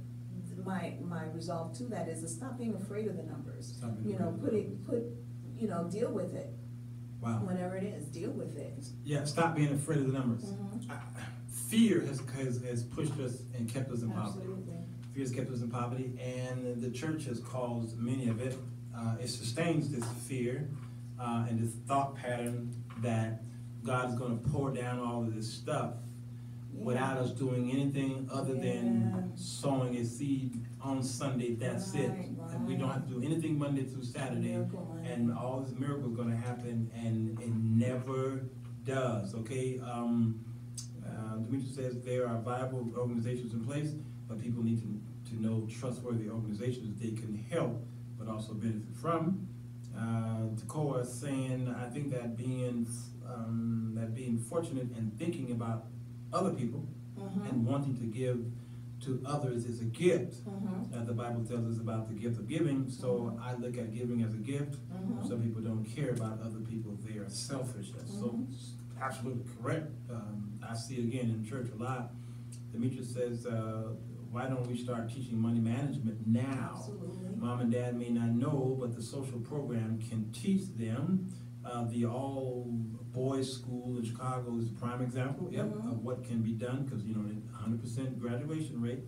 my resolve to that is, to stop being afraid of the numbers. You know, deal with it. Wow. Whatever it is, deal with it. Yeah, stop being afraid of the numbers. Fear has pushed us and kept us in poverty. Absolutely. Fear has kept us in poverty, and the church has caused many of it. It sustains this fear and this thought pattern that God is going to pour down all of this stuff without us doing anything other than sowing a seed on Sunday. That's it. And we don't have to do anything Monday through Saturday, and all this miracle is going to happen, and it never does. Okay. Demetrius says there are viable organizations in place, but people need to know trustworthy organizations they can help, but also benefit from. Decoa is saying, I think that being fortunate and thinking about other people and wanting to give to others is a gift. The Bible tells us about the gift of giving, so I look at giving as a gift. Some people don't care about other people, they are selfish. That's so absolutely correct. I see it again in church a lot. Demetrius says, why don't we start teaching money management now? Absolutely. Mom and dad may not know, but the social program can teach them. The all-boys school in Chicago is a prime example, of what can be done, because, you know, 100% graduation rate.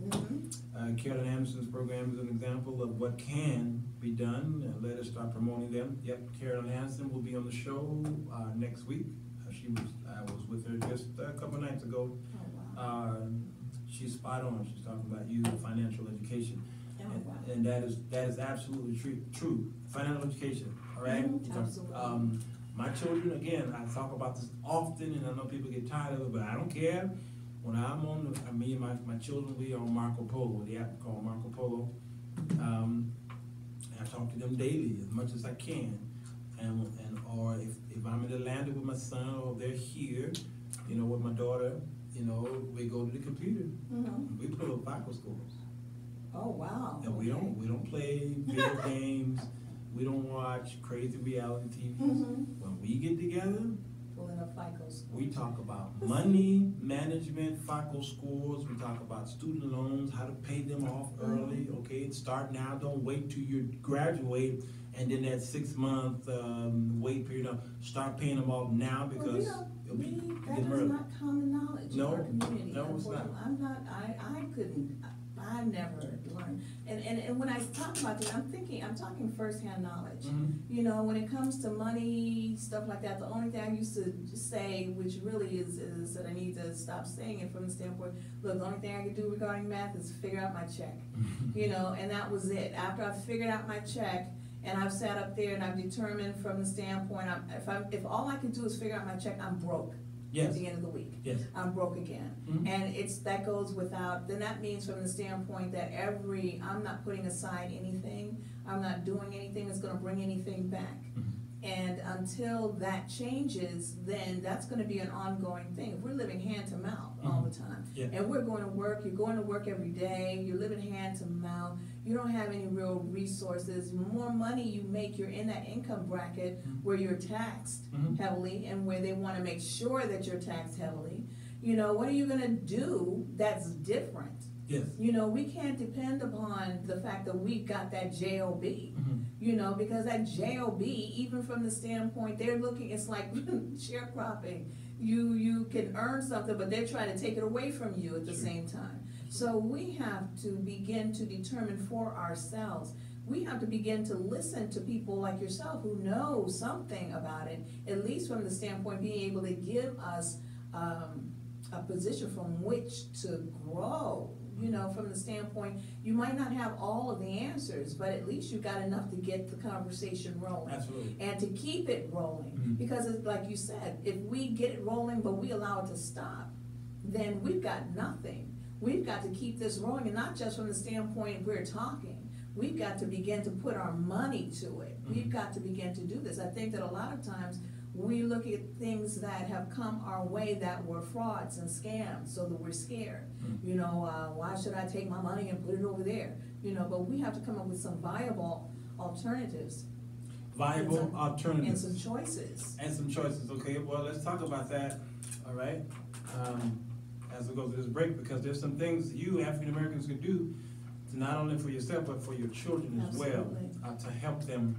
Carolyn Anderson's program is an example of what can be done. Let us start promoting them. Carolyn Anderson will be on the show next week. I was with her just a couple of nights ago. She's spot on. She's talking about youth and financial education, and that is absolutely true. Financial education, all right. Absolutely. My children, again, I talk about this often, and I know people get tired of it, but I don't care. When I'm on, me and my children, we are on Marco Polo, the app called Marco Polo. I talk to them daily as much as I can, or if I'm in Atlanta with my son, or they're here, you know, with my daughter, you know, we go to the computer. We pull up FICO scores. Oh, wow. And we don't play video games. We don't watch crazy reality TV. When we get together, Pulling up FICO scores. we talk about money management, FICO scores. We talk about student loans, how to pay them off early. Okay, start now. Don't wait till you graduate, and then that 6-month wait period. Start paying them off now, because that is not common knowledge in our community. No, it's not. I I've never learned. And when I talk about this, I'm talking firsthand knowledge. You know, when it comes to money, stuff like that, the only thing I used to say, which really is that I need to stop saying it from the standpoint, look, the only thing I can do regarding math is figure out my check. You know, and that was it. After I figured out my check, and I've sat up there and I've determined from the standpoint, if all I can do is figure out my check, I'm broke. Yes. At the end of the week. Yes. I'm broke again. And that goes without, then that means from the standpoint that I'm not putting aside anything, I'm not doing anything that's gonna bring anything back. And until that changes, then that's gonna be an ongoing thing. If we're living hand to mouth all the time, and we're going to work, you're going to work every day, you're living hand to mouth, you don't have any real resources. The more money you make, you're in that income bracket where you're taxed heavily and where they wanna make sure that you're taxed heavily. You know, what are you gonna do that's different? Yes. You know, we can't depend upon the fact that we got that JOB, you know, because that JOB, even from the standpoint, they're looking, it's like sharecropping. You can earn something, but they're trying to take it away from you at the same time. So we have to begin to determine for ourselves. We have to begin to listen to people like yourself who know something about it, at least from the standpoint being able to give us a position from which to grow. You know, from the standpoint, you might not have all of the answers, but at least you got enough to get the conversation rolling. Absolutely. And to keep it rolling. Because it's like you said, if we get it rolling but we allow it to stop, then we've got nothing. We've got to keep this rolling, and not just from the standpoint we're talking. We've got to begin to put our money to it. We've got to begin to do this. I think that a lot of times we look at things that have come our way that were frauds and scams, so that we're scared. You know, why should I take my money and put it over there? You know, but we have to come up with some viable alternatives. Viable alternatives. And some choices. And some choices, okay, well, let's talk about that, all right? As we go through this break, because there's some things you African Americans can do to not only for yourself, but for your children as well, to help them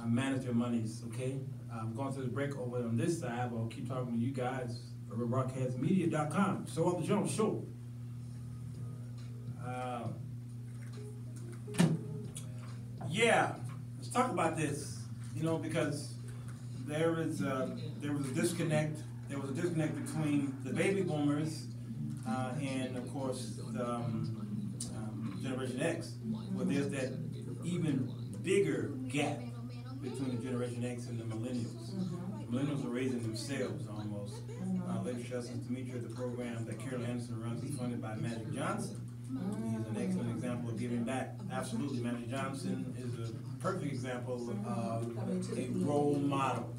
manage their monies, okay? I'm going to the break over on this side, but I'll keep talking to you guys over broadcastmedia.com. So on the Jones Show. Yeah, let's talk about this. You know, because there was a disconnect. There was a disconnect between the baby boomers and, of course, the Generation X. But there's that even bigger gap between the Generation X and the millennials. The millennials are raising themselves almost. Ladies and Demetria, the program that Carol Anderson runs is funded by Magic Johnson. He's an excellent example of giving back. Absolutely, Magic Johnson is a perfect example of a role model.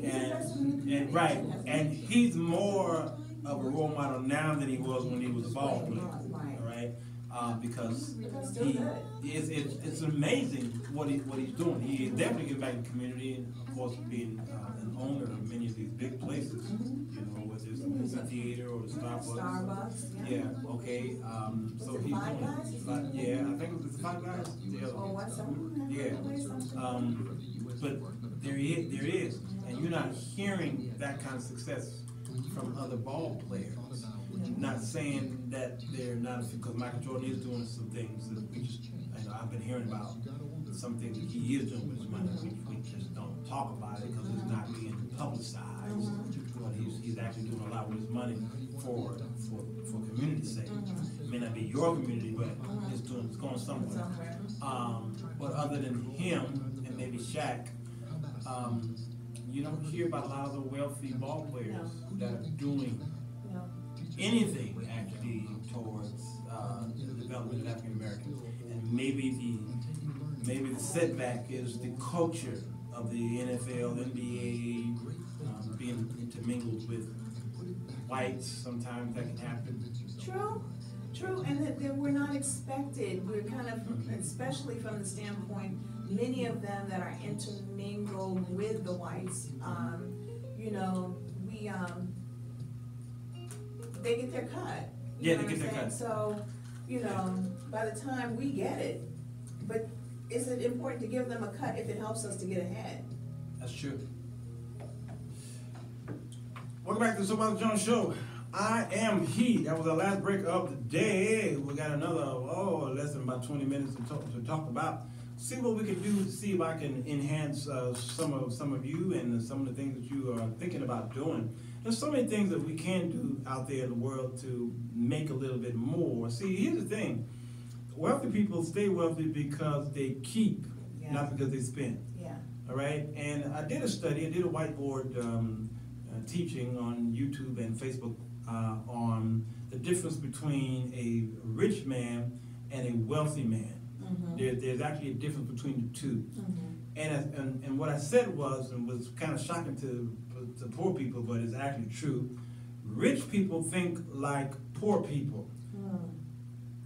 And right, and he's more of a role model now than he was when he was a ball player. All right. Because it's amazing what he's doing. He is definitely giving back to the community, and of course being an owner of many of these big places, you know, whether it's the movie theater or the Starbucks. Yeah, okay. So he's doing it. Yeah, I think it was the Five Guys. Yeah. But there is, and you're not hearing that kind of success from other ball players. Not saying that they're not, because Michael Jordan is doing some things that we just, I've been hearing about some things that he is doing with his money. We just don't talk about it because it's not being publicized. But he's actually doing a lot with his money for community's sake. It may not be your community, but it's going somewhere. But other than him and maybe Shaq, you don't hear about a lot of the wealthy ball players that are doing anything actually towards the development of African Americans. And maybe the setback is the culture of the NFL, NBA, being intermingled with whites. Sometimes that can happen. True, and that we're not expected. We're kind of, especially from the standpoint, many of them that are intermingled with the whites, you know, they get their cut. Yeah, they get their cut. So, you know, by the time we get it, but is it important to give them a cut if it helps us to get ahead? That's true. Welcome back to the Somebody Jones Show I am he. That was our last break of the day. We got another less than about 20 minutes to talk about. See what we can do to see if I can enhance some of you and some of the things that you are thinking about doing. There's so many things that we can do out there in the world to make a little bit more. See, here's the thing. Wealthy people stay wealthy because they keep, not because they spend. Yeah. All right? And I did a study. I did a whiteboard teaching on YouTube and Facebook on the difference between a rich man and a wealthy man. There's actually a difference between the two. And what I said was, and was kind of shocking to poor people, but it's actually true. Rich people think like poor people.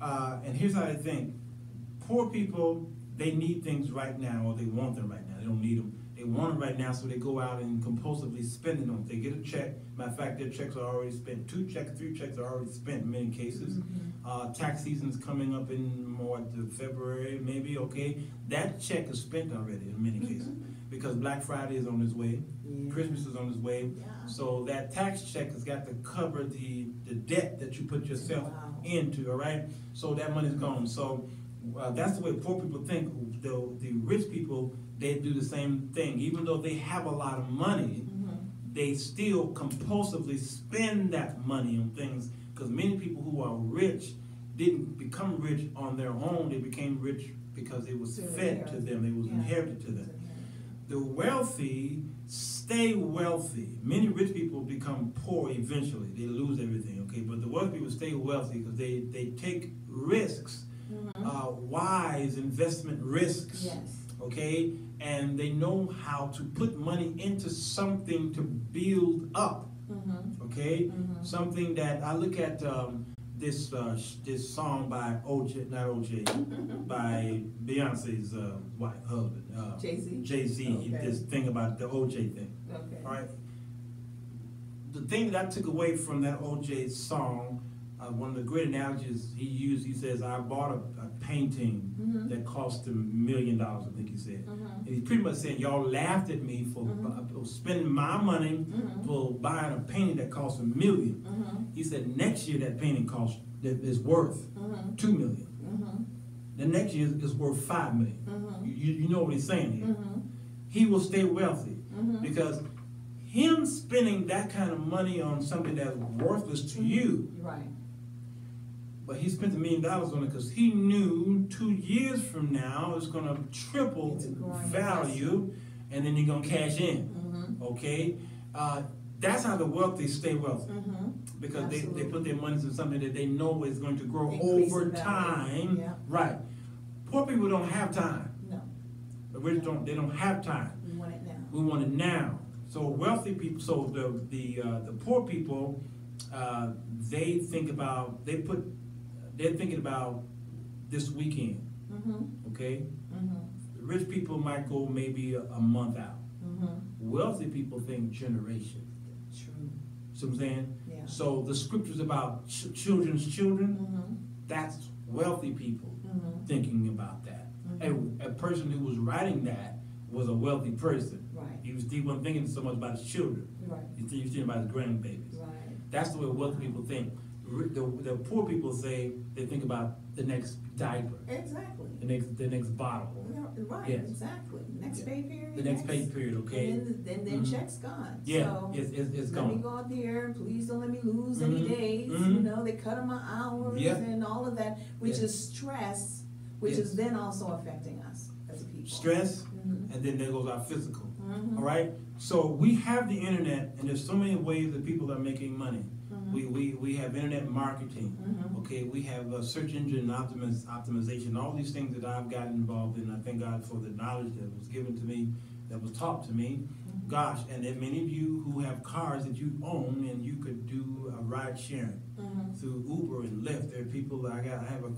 And here's how they think. Poor people, they need things right now, or they want them right now. They don't need them. They want them right now, so they go out and compulsively spend them. They get a check. Matter of fact, their checks are already spent. 2 checks, 3 checks are already spent in many cases. Tax season's coming up in February, maybe, okay? That check is spent already in many cases because Black Friday is on its way. Christmas is on its way. So that tax check has got to cover the debt that you put yourself into, all right? So that money's gone. So that's the way poor people think. The rich people, they do the same thing. Even though they have a lot of money, they still compulsively spend that money on things, because many people who are rich didn't become rich on their own. They became rich because it was fed to them. It was inherited to them. The wealthy stay wealthy. Many rich people become poor eventually. They lose everything, okay? But the wealthy people stay wealthy because they take risks, wise investment risks, okay? And they know how to put money into something to build up, okay? Something that I look at this song by by Beyonce's husband, Jay-Z. This thing about the OJ thing. All right. The thing that I took away from that OJ song, one of the great analogies he used, he says, I bought a painting that cost him $1 million, I think he said. And he's pretty much saying, y'all laughed at me for spending my money for buying a painting that cost $1 million. He said, next year that painting is worth $2 million. The next year is worth $5 million. You know what he's saying here. He will stay wealthy because him spending that kind of money on something that's worthless to you, but he spent $1 million on it because he knew 2 years from now it's going to triple value, and then you're going to cash in. Okay? That's how the wealthy stay wealthy. Because they put their money into something that they know is going to grow over time. Right. Poor people don't have time. The rich they don't have time. We want it now. We want it now. So wealthy people, so the poor people, they're thinking about this weekend. Okay? The rich people might go maybe a month out. Wealthy people think generation. True. See what I'm saying? Yeah. So the scriptures about children's children, that's wealthy people thinking about that. A person who was writing that was a wealthy person. He wasn't thinking so much about his children. He was thinking about his grandbabies. That's the way wealthy people think. The poor people say they think about the next diaper. Exactly. The next bottle. Exactly. Next pay period. The next pay period, okay? And then check's gone. Yeah, so it's let gone. me go out there. Please don't let me lose any days. You know, they cut my hours and all of that, which is stress, which is then also affecting us as a people. Stress, and then there goes our physical. All right? So we have the internet, and there's so many ways that people are making money. We have internet marketing, okay? We have search engine optimization, all these things that I've gotten involved in. I thank God for the knowledge that was given to me, that was taught to me. Gosh, and there are many of you who have cars that you own, and you could do a ride sharing through Uber and Lyft. There are people I have a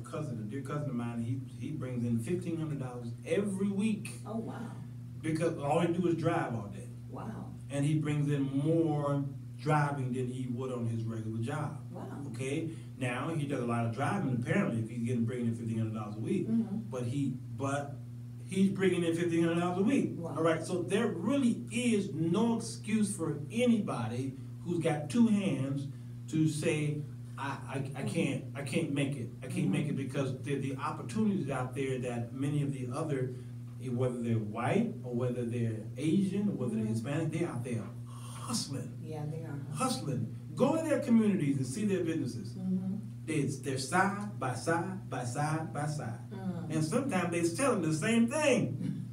cousin, a dear cousin of mine. He brings in $1,500 every week. Oh wow! Because all he do is drive all day. Wow! And he brings in more driving than he would on his regular job. Wow. Okay. Now he does a lot of driving apparently if he's bringing in $1,500 a week. But he's bringing in $1,500 a week. Wow. All right. So there really is no excuse for anybody who's got 2 hands to say, I can't make it. I can't make it because there are the opportunities out there that many of the other, whether they're white or whether they're Asian or whether they're Hispanic, they're out there hustling. Yeah, they are. Hustling. Go to their communities and see their businesses. They're side by side by side by side. And sometimes they're selling the same thing.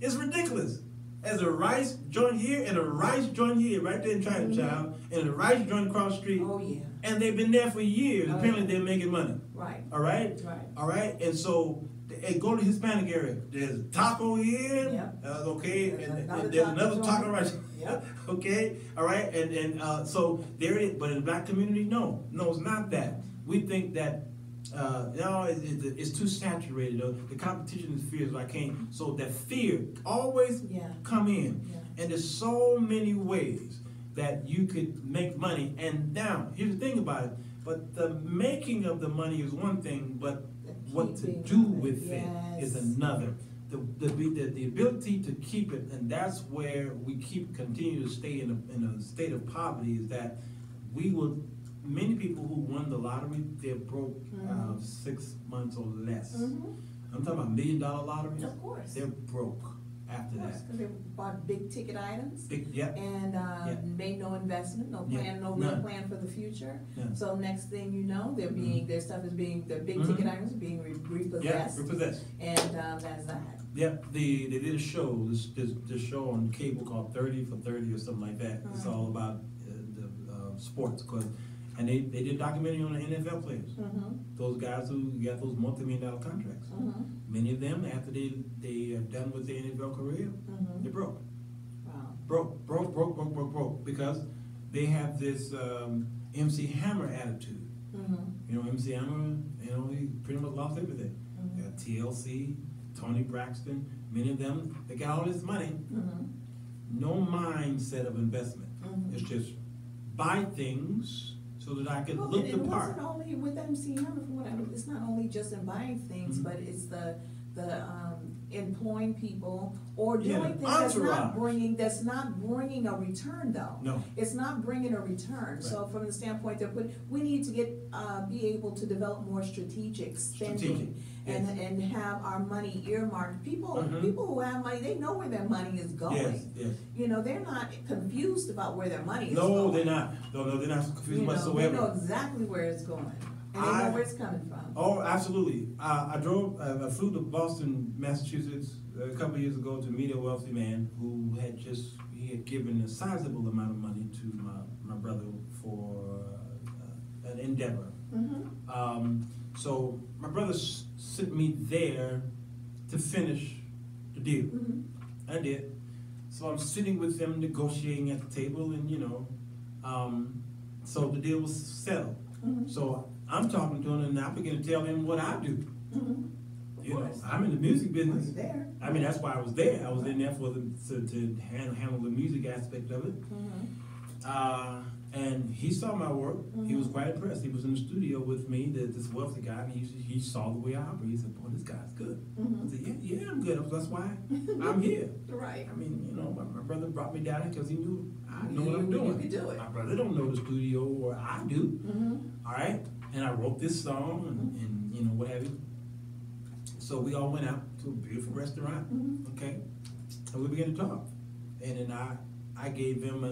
It's ridiculous. There's a rice joint here and a rice joint here, right there in Chinatown, and a rice joint across the street. Oh, yeah. And they've been there for years. Oh, Apparently yeah. they're making money. Right. All right? Right. All right? And so, hey, go to the Hispanic area. There's taco here. Yep. Okay? There's And another there's taco another joint. taco right. Yep. Okay? All right? And so there it is. But in the black community, no. No, it's not that. We think that no, it's too saturated. The competition is fierce. So I can't. So that fear always come in. Yeah. And there's so many ways that you could make money. And now, here's the thing about it. But the making of the money is one thing, but what to do with it is another. The ability to keep it, and that's where we continue to stay in a state of poverty, is that many people who won the lottery, they're broke 6 months or less. I'm talking about $1 million lotteries. Of course. They're broke after that. Because they bought big ticket items Yep. and made no investment, no plan, no real plan for the future. None. So next thing you know, their big ticket items are being repossessed. Yeah, repossessed. And that's that. Yep, they did a show, this show on cable called 30 for 30 or something like that. It's all about the sports. And they did a documentary on the NFL players. Those guys who got those multi-million-dollar contracts. Many of them, after they are done with their NFL career, they're broke. Wow. Broke. Because they have this MC Hammer attitude. You know, MC Hammer, he pretty much lost everything. TLC, Tony Braxton, many of them, they got all this money. No mindset of investment. It's just buy things so that I can look the part. It wasn't only with MC Hammer, from what I know, it's not only just in buying things, but it's the employing people or doing things that's not bringing a return though. No. It's not bringing a return. Right. So from the standpoint that we need to be able to develop more strategic spending. And have our money earmarked. People who have money, they know where their money is going. Yes. You know, they're not confused about where their money is going. No, they're not. No, they're not confused whatsoever. They know exactly where it's going. And they know where it's coming from. Oh, absolutely. I flew to Boston, Massachusetts a couple of years ago to meet a wealthy man who had given a sizable amount of money to my brother for an endeavor. So my brother sent me there to finish the deal. I did. So I'm sitting with them negotiating at the table, and so the deal was settled. So I'm talking to him, and I begin to tell him what I do. I'm in the music business. There. I mean, that's why I was there. I was in there to handle the music aspect of it. And he saw my work. He was quite impressed. He was in the studio with me, this wealthy guy, and he saw the way I operate. He said, "Boy, this guy's good." I said, "Yeah, I'm good. That's why I'm here." Right. I mean, my brother brought me down here because he knew I know what I'm doing. You could do it. My brother don't know the studio, or I do. All right, and I wrote this song, and what have you. So we all went out to a beautiful restaurant. Okay, and we began to talk, and then I gave him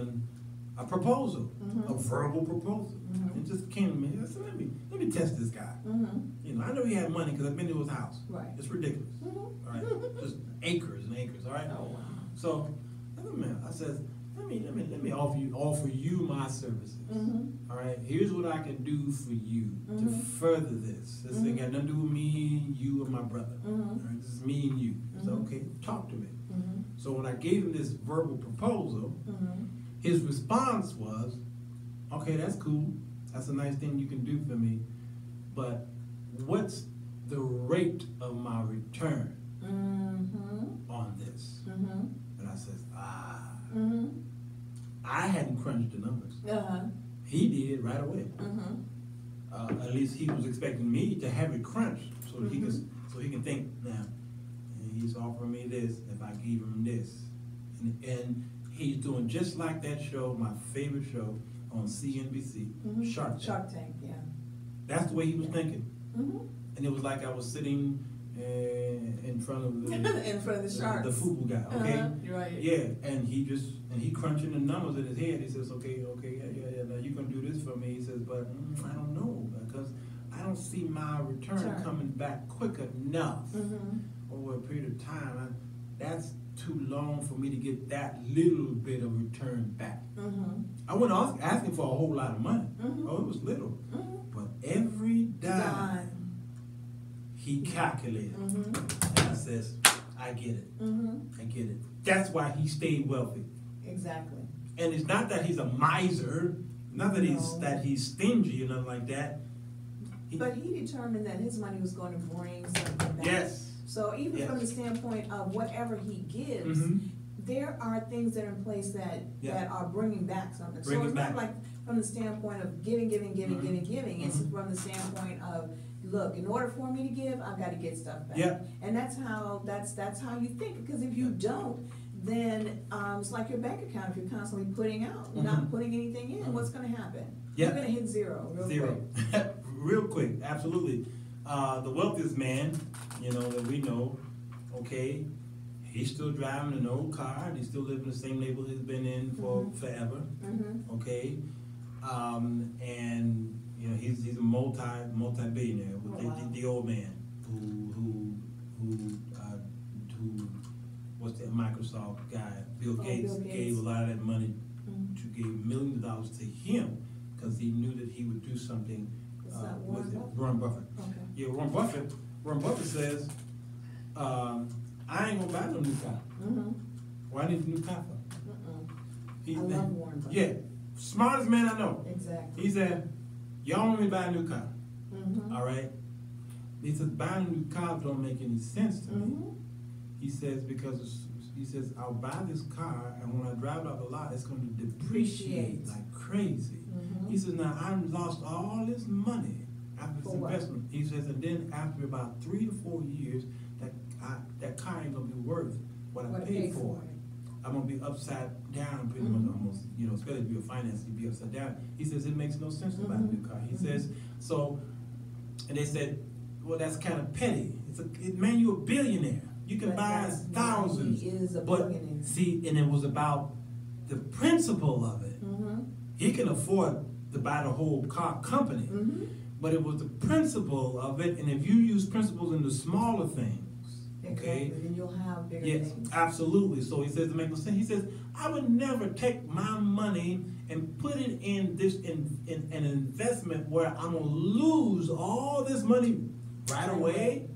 a proposal, a verbal proposal. It just came to me. I said, let me test this guy. I know he had money because I've been to his house. Right. It's ridiculous. All right, just acres and acres. All right. Oh wow. So I said, let me offer you my services. All right. Here's what I can do for you to further this. This ain't got nothing to do with me, you, and my brother. All right. This is me and you. So okay, talk to me. So when I gave him this verbal proposal. His response was, "Okay, that's cool. That's a nice thing you can do for me. But what's the rate of my return on this?" And I said, I hadn't crunched the numbers. He did right away. At least he was expecting me to have it crunched so that he can think, now, he's offering me this if I give him this. And he's doing just like that show, my favorite show, on CNBC, Mhm. Shark Tank. Shark Tank, yeah. That's the way he was thinking. Mm-hmm. And it was like I was sitting in front of the In front of the sharks. the football guy, okay? You're right. Yeah, and he crunching the numbers in his head. He says, okay, yeah, now you can do this for me. He says, but I don't know, because I don't see my return coming back quick enough over a period of time. That's too long for me to get that little bit of return back. I wasn't asking for a whole lot of money. Oh, it was little. But every dime he calculated. And I says, I get it. I get it. That's why he stayed wealthy. Exactly. And it's not that he's a miser, not that he's stingy or nothing like that. But he determined that his money was going to bring something back. Yes. So even from the standpoint of whatever he gives, there are things that are in place that are bringing back something. So it's not like from the standpoint of giving. It's from the standpoint of, look, in order for me to give, I've got to get stuff back. Yeah. And that's how you think. Because if you don't, then it's like your bank account. If you're constantly putting out, not putting anything in, what's going to happen? You're going to hit zero. Real quick. Real quick, absolutely. The wealthiest man, that we know, okay, he's still driving an old car, and he's still living in the same neighborhood he's been in for forever, okay, and he's a multi-billionaire. The old man who what's that Microsoft guy, Bill Gates gave a lot of that money gave millions of dollars to him because he knew that he would do something. Warren Buffett. Okay. Yeah, Warren Buffett says, I ain't gonna buy no new car. Why need a new car for? I love Warren Buffett. Yeah, smartest man I know. Exactly. He said, y'all want me to buy a new car? All right. He says, buying a new car don't make any sense to me. He says, because I'll buy this car, and when I drive it off the lot, it's going to depreciate like crazy. He says, now I've lost all this money after this investment. He says, and then after about 3 to 4 years, that car ain't going to be worth what I paid for it. I'm going to be upside down pretty much almost, especially if you're financed, you'd be upside down. He says, it makes no sense to buy a new car. He says, and they said, well, that's kind of petty. Man, you're a billionaire. You can buy thousands. He is a but billionaire. see, and it was about the principle of it. He can afford to buy the whole car company, but it was the principle of it. And if you use principles in the smaller things, okay, then you'll have bigger things. Absolutely. So he says, to make no sense. He says, I would never take my money and put it in an investment where I'm gonna lose all this money right away.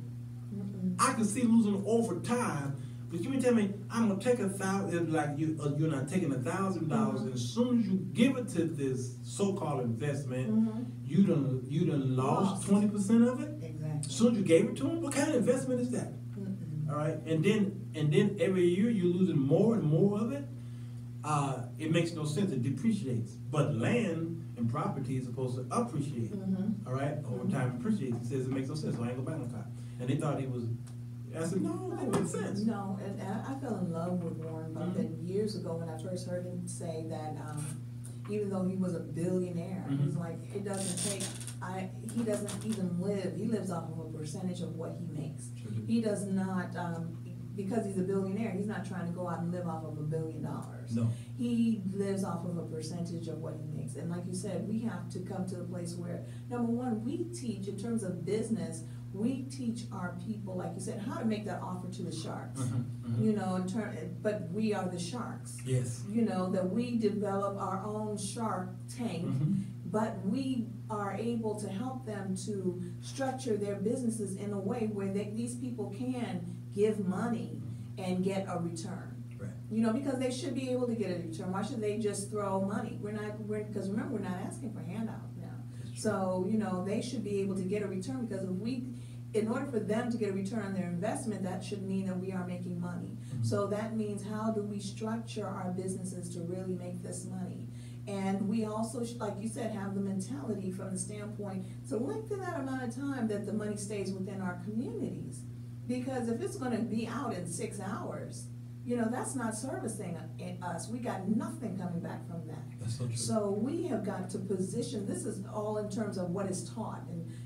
I can see losing over time. But you mean tell me I'm gonna take $1,000, like you're not taking $1,000, and as soon as you give it to this so-called investment, you done lost 20% of it. Exactly. As soon as you gave it to him, what kind of investment is that? All right, and then every year you're losing more and more of it. It makes no sense. It depreciates. But land and property is supposed to appreciate. All right, over time appreciates. He says it makes no sense. So I ain't gonna buy no car. And they thought he was. I said, no, that makes sense. No, and I fell in love with Warren Buffett years ago when I first heard him say that even though he was a billionaire, he's like, it doesn't take, he doesn't even live, he lives off of a percentage of what he makes. He does not, because he's a billionaire, he's not trying to go out and live off of $1 billion. No. He lives off of a percentage of what he makes. And like you said, we have to come to a place where, number one, we teach in terms of business, we teach our people, like you said, how to make that offer to the sharks. But we are the sharks. Yes. That we develop our own shark tank, but we are able to help them to structure their businesses in a way where these people can give money and get a return. Right. Because they should be able to get a return. Why should they just throw money? Because remember, we're not asking for handouts now. So, they should be able to get a return, because in order for them to get a return on their investment, that should mean that we are making money. So that means, how do we structure our businesses to really make this money? And we also, like you said, have the mentality from the standpoint to lengthen that amount of time that the money stays within our communities. Because if it's going to be out in 6 hours, you know, that's not servicing us. We got nothing coming back from that. That's so true. So we have got to position, this is all in terms of what is taught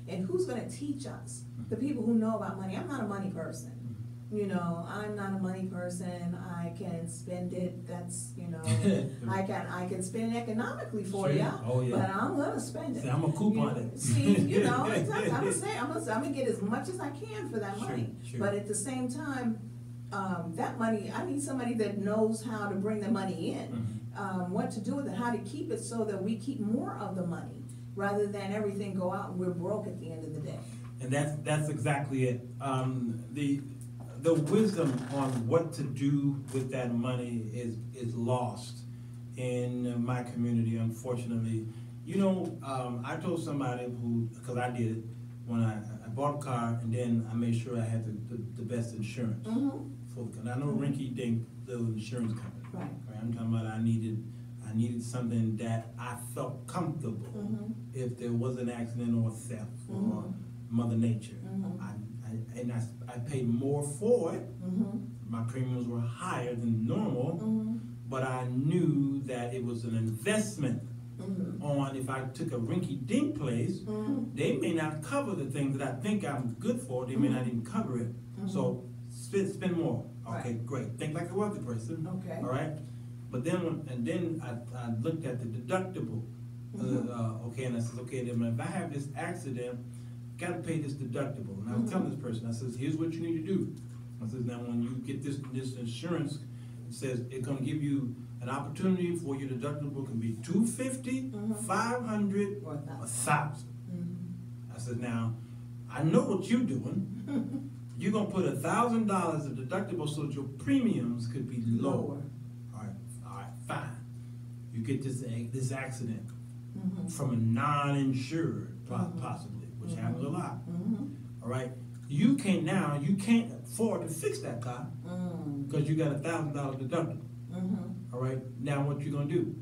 and who's gonna teach us. The people who know about money. I'm not a money person. You know, I'm not a money person. I can spend it, that's, you know, I can spend it economically for Sure. you, Oh, yeah. but I'm gonna spend it. See, I'm a coupon You know, it. See, you know, exactly. I'm gonna get as much as I can for that Sure, money. sure. But at the same time, that money, I need somebody that knows how to bring the money in, what to do with it, how to keep it so that we keep more of the money, rather than everything go out and we're broke at the end of the day. And that's exactly it. The wisdom on what to do with that money is lost in my community, unfortunately. You know, I told somebody because I did it, when I bought a car and then I made sure I had the best insurance. And I know rinky dink little insurance company. Right. I'm talking about I needed something that I felt comfortable if there was an accident or theft or Mother Nature. I paid more for it. My premiums were higher than normal, but I knew that it was an investment on if I took a rinky-dink place, they may not cover the things that I think I'm good for. They may not even cover it. So spend more. Okay, Right. great. Think like a wealthy person. Okay. All right. But then I looked at the deductible. Okay, and I said, okay, then if I have this accident, got to pay this deductible. And I was telling this person, I says, here's what you need to do. I says, now when you get this insurance, it says it's going to give you an opportunity for your deductible can be $250, $500, Or or $1,000. I said, now I know what you're doing. You're going to put $1,000 of deductible so that your premiums could be lower. All right, fine. You get this accident from a non-insured, possibly, which happens a lot. All right, you can't afford to fix that car because you got $1,000 deductible. All right, now what you gonna do?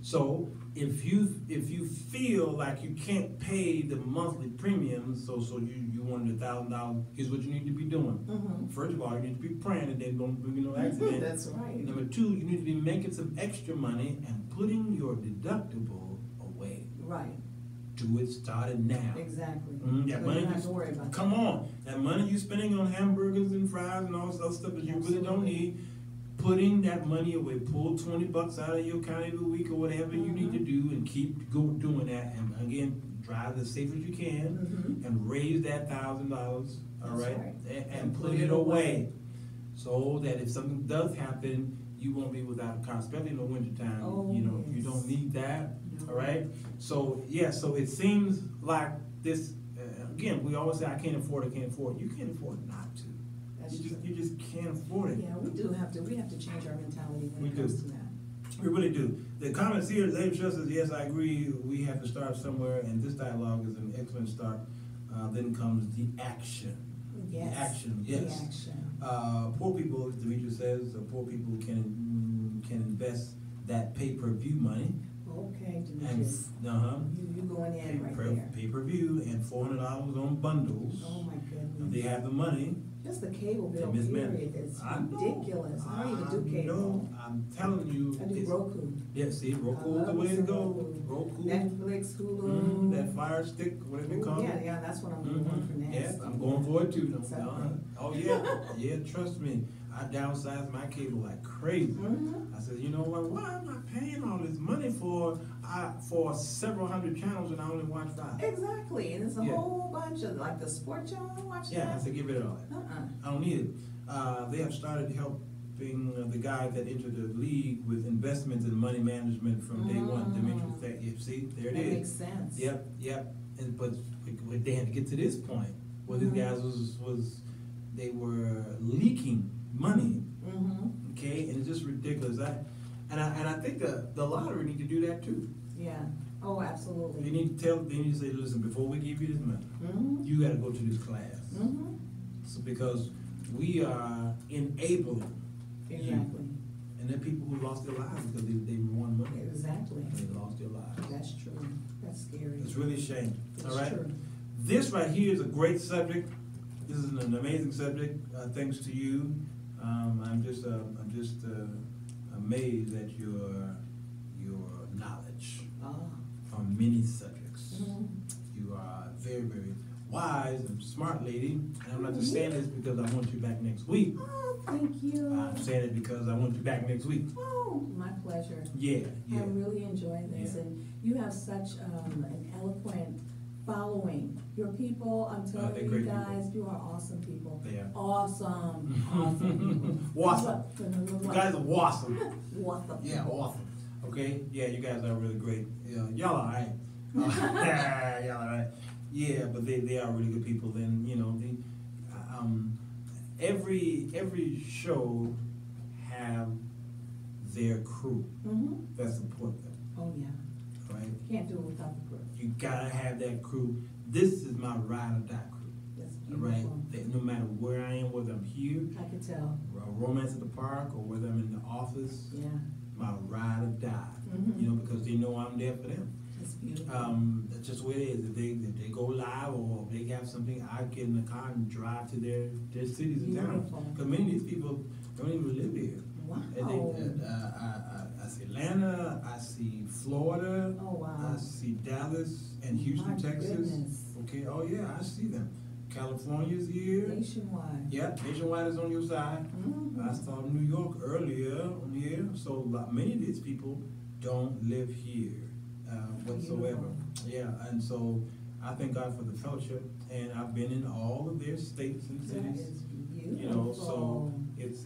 So if you feel like you can't pay the monthly premiums, so you wanted $1,000, here's what you need to be doing. First of all, you need to be praying that there's gonna be no accident. That's right. Number two, you need to be making some extra money and putting your deductible away. Right. Do it started now. Exactly. That So money you don't have you to worry about come that. on, that money you're spending on hamburgers and fries and all this other stuff that you really don't need, putting that money away. Pull $20 out of your account every week or whatever you need to do, and keep doing that. And again, drive as safe as you can, and raise that $1,000. All That's right, right. and put it away, so that if something does happen, you won't be without a car, especially in the wintertime. Oh, you know, you yes. don't need that. No. All right. So yeah, so it seems like this. Again, we always say, I can't afford it, can't afford it. You can't afford not to. That's true. You just can't afford it. Yeah, we have to change our mentality when We it comes do. to that. We really do. The comments here, Dave Trust says, yes, I agree. We have to start somewhere, and this dialogue is an excellent start. Then comes the action. Yes. The action, yes. The action. Poor people, Demetrius says, poor people can invest that pay-per-view money. Okay, And Demetrius. You going in right there. pay-per-view and $400 on bundles. Oh my And they goodness. have the money. Just the cable to bill mismanage. period is I know. ridiculous. I don't even do cable. No, I'm telling you. I do it's- Roku. Yeah, see, I Roku is love the way me to some go. Roku. Netflix, Hulu. That Fire Stick, whatever they Ooh, call it. yeah, that's what I'm going for next. Yeah, I'm going for it too. No, Exactly. Oh yeah, yeah. Trust me, I downsized my cable like crazy. I said, you know what? Why am I paying all this money for several hundred channels and I only watch 5? Exactly, and it's a Yeah. whole bunch of, like, the sport channel, I watch Yeah, I that. said, give it all. I don't need it. They have started helping the guy that entered the league with investments and money management from day one. Demetrius, see, there it That is. makes sense. Yep. But they had to get to this point where these guys they were leaking money. Okay, and it's just ridiculous. I think the lottery need to do that too. Yeah, oh, absolutely. They need to say, listen, before we give you this money, you got to go to this class. So because we are enabling you. Exactly. And there are people who lost their lives because they won money. Exactly. They lost their lives. That's true. That's scary. It's really a shame. It's All right. true. This right here is a great subject. This is an amazing subject. Thanks to you, I'm just amazed at your knowledge on many subjects. Mhm. You are very, very wise and smart lady. And I'm not just saying this because I want you back next week. Oh, thank you. I'm saying it because I want you back next week. Oh, my pleasure. Yeah, yeah. I really enjoy this, Yeah. and you have such an eloquent following. Your people, I'm they're telling you great guys, you are awesome people. They are. Awesome, awesome people. Awesome. You guys are awesome. Awesome. Yeah, awesome. Okay? Yeah, you guys are really great. Yeah, y'all all right. Y'all all right. Yeah, but they are really good people. Then, you know, every show have their crew Mm-hmm. that support them, Oh, yeah. right? Can't do it without the group. You gotta have that crew. This is my ride or die crew, That's right? beautiful. That no matter where I am, whether I'm here, I could tell. Romance at the Park, or whether I'm in the office, Yeah. my ride or die. Mhm. You know, because they know I'm there for them. It's beautiful. That's just what it is. If they go live or if they have something, I get in the car and drive to their cities and towns. Beautiful. Because many of these people don't even live here. Wow. And I see Atlanta, I see Florida, Oh, wow. I see Dallas and Houston, My Texas. goodness. Okay, oh yeah, I see them. California's here. Nationwide. Yeah, Nationwide is on your side. Mhm. I saw New York earlier on here. So many of these people don't live here whatsoever. Beautiful. Yeah, and so I thank God for the fellowship, and I've been in all of their states and That cities. is beautiful. You know, so it's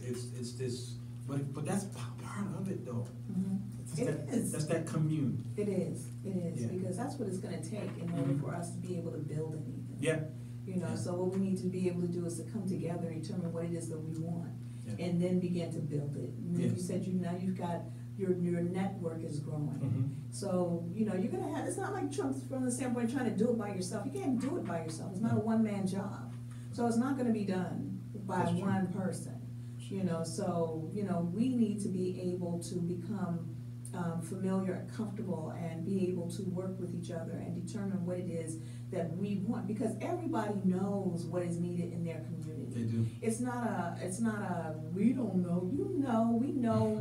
this, but that's part of it though. Mhm. It's It that, is. That's that commune. It is, Yeah. because that's what it's gonna take in order Mhm. for us to be able to build anything. Yeah. You know, Yeah. so what we need to be able to do is to come together and determine what it is that we want, Yeah. and then begin to build it. And then Yeah. you said now you've got, your network is growing. Mhm. So, you know, you're gonna have, it's not like Trump's from the standpoint of trying to do it by yourself. You can't do it by yourself. It's not a one-man job. So it's not gonna be done by That's true. one person. You know, so, you know, we need to be able to become familiar and comfortable and be able to work with each other and determine what it is that we want, because everybody knows what is needed in their community. They do. It's not a, we don't know, you know, we know,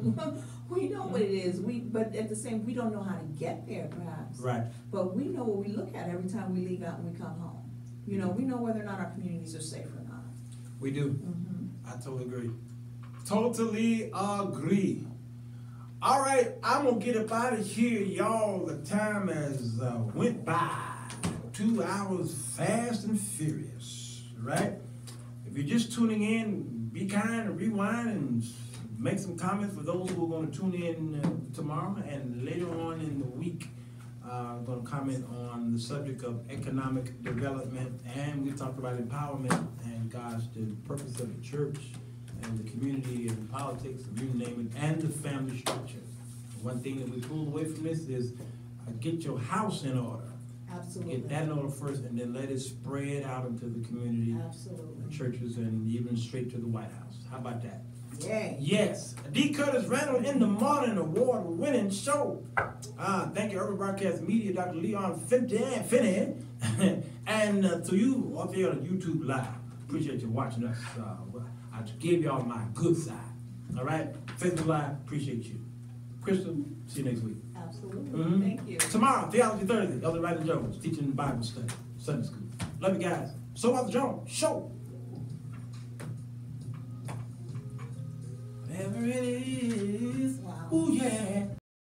we know what it is, but at the same, we don't know how to get there perhaps. Right. But we know what we look at every time we leave out and we come home. You know, we know whether or not our communities are safe or not. We do. Mhm. I totally agree. Totally agree. All right, I'm gonna get up out of here, y'all. The time has went by. 2 hours fast and furious, right? If you're just tuning in, be kind and rewind and make some comments for those who are gonna tune in tomorrow and later on in the week. I'm gonna comment on the subject of economic development, and we talked about empowerment and the purpose of the church and the community and politics, you name it, and the family structure. One thing that we pulled away from this is get your house in order. Absolutely. Get that in order first, and then let it spread out into the community, Absolutely. the churches, and even straight to the White House. How about that? Yay. Yes, D. Curtis Randall in the Morning award-winning show. Thank you, Urban Broadcast Media, Dr. Leon Finney, and to you out there on YouTube Live. Appreciate you watching us. I gave y'all my good side. All right, Facebook Live. Appreciate you, Crystal. See you next week. Absolutely. Mhm. Thank you. Tomorrow, Theology Thursday, Elder Ryder Jones teaching Bible study, Sunday school. Love you guys. So about the Jones Show. Whatever it is. Wow. Ooh yeah.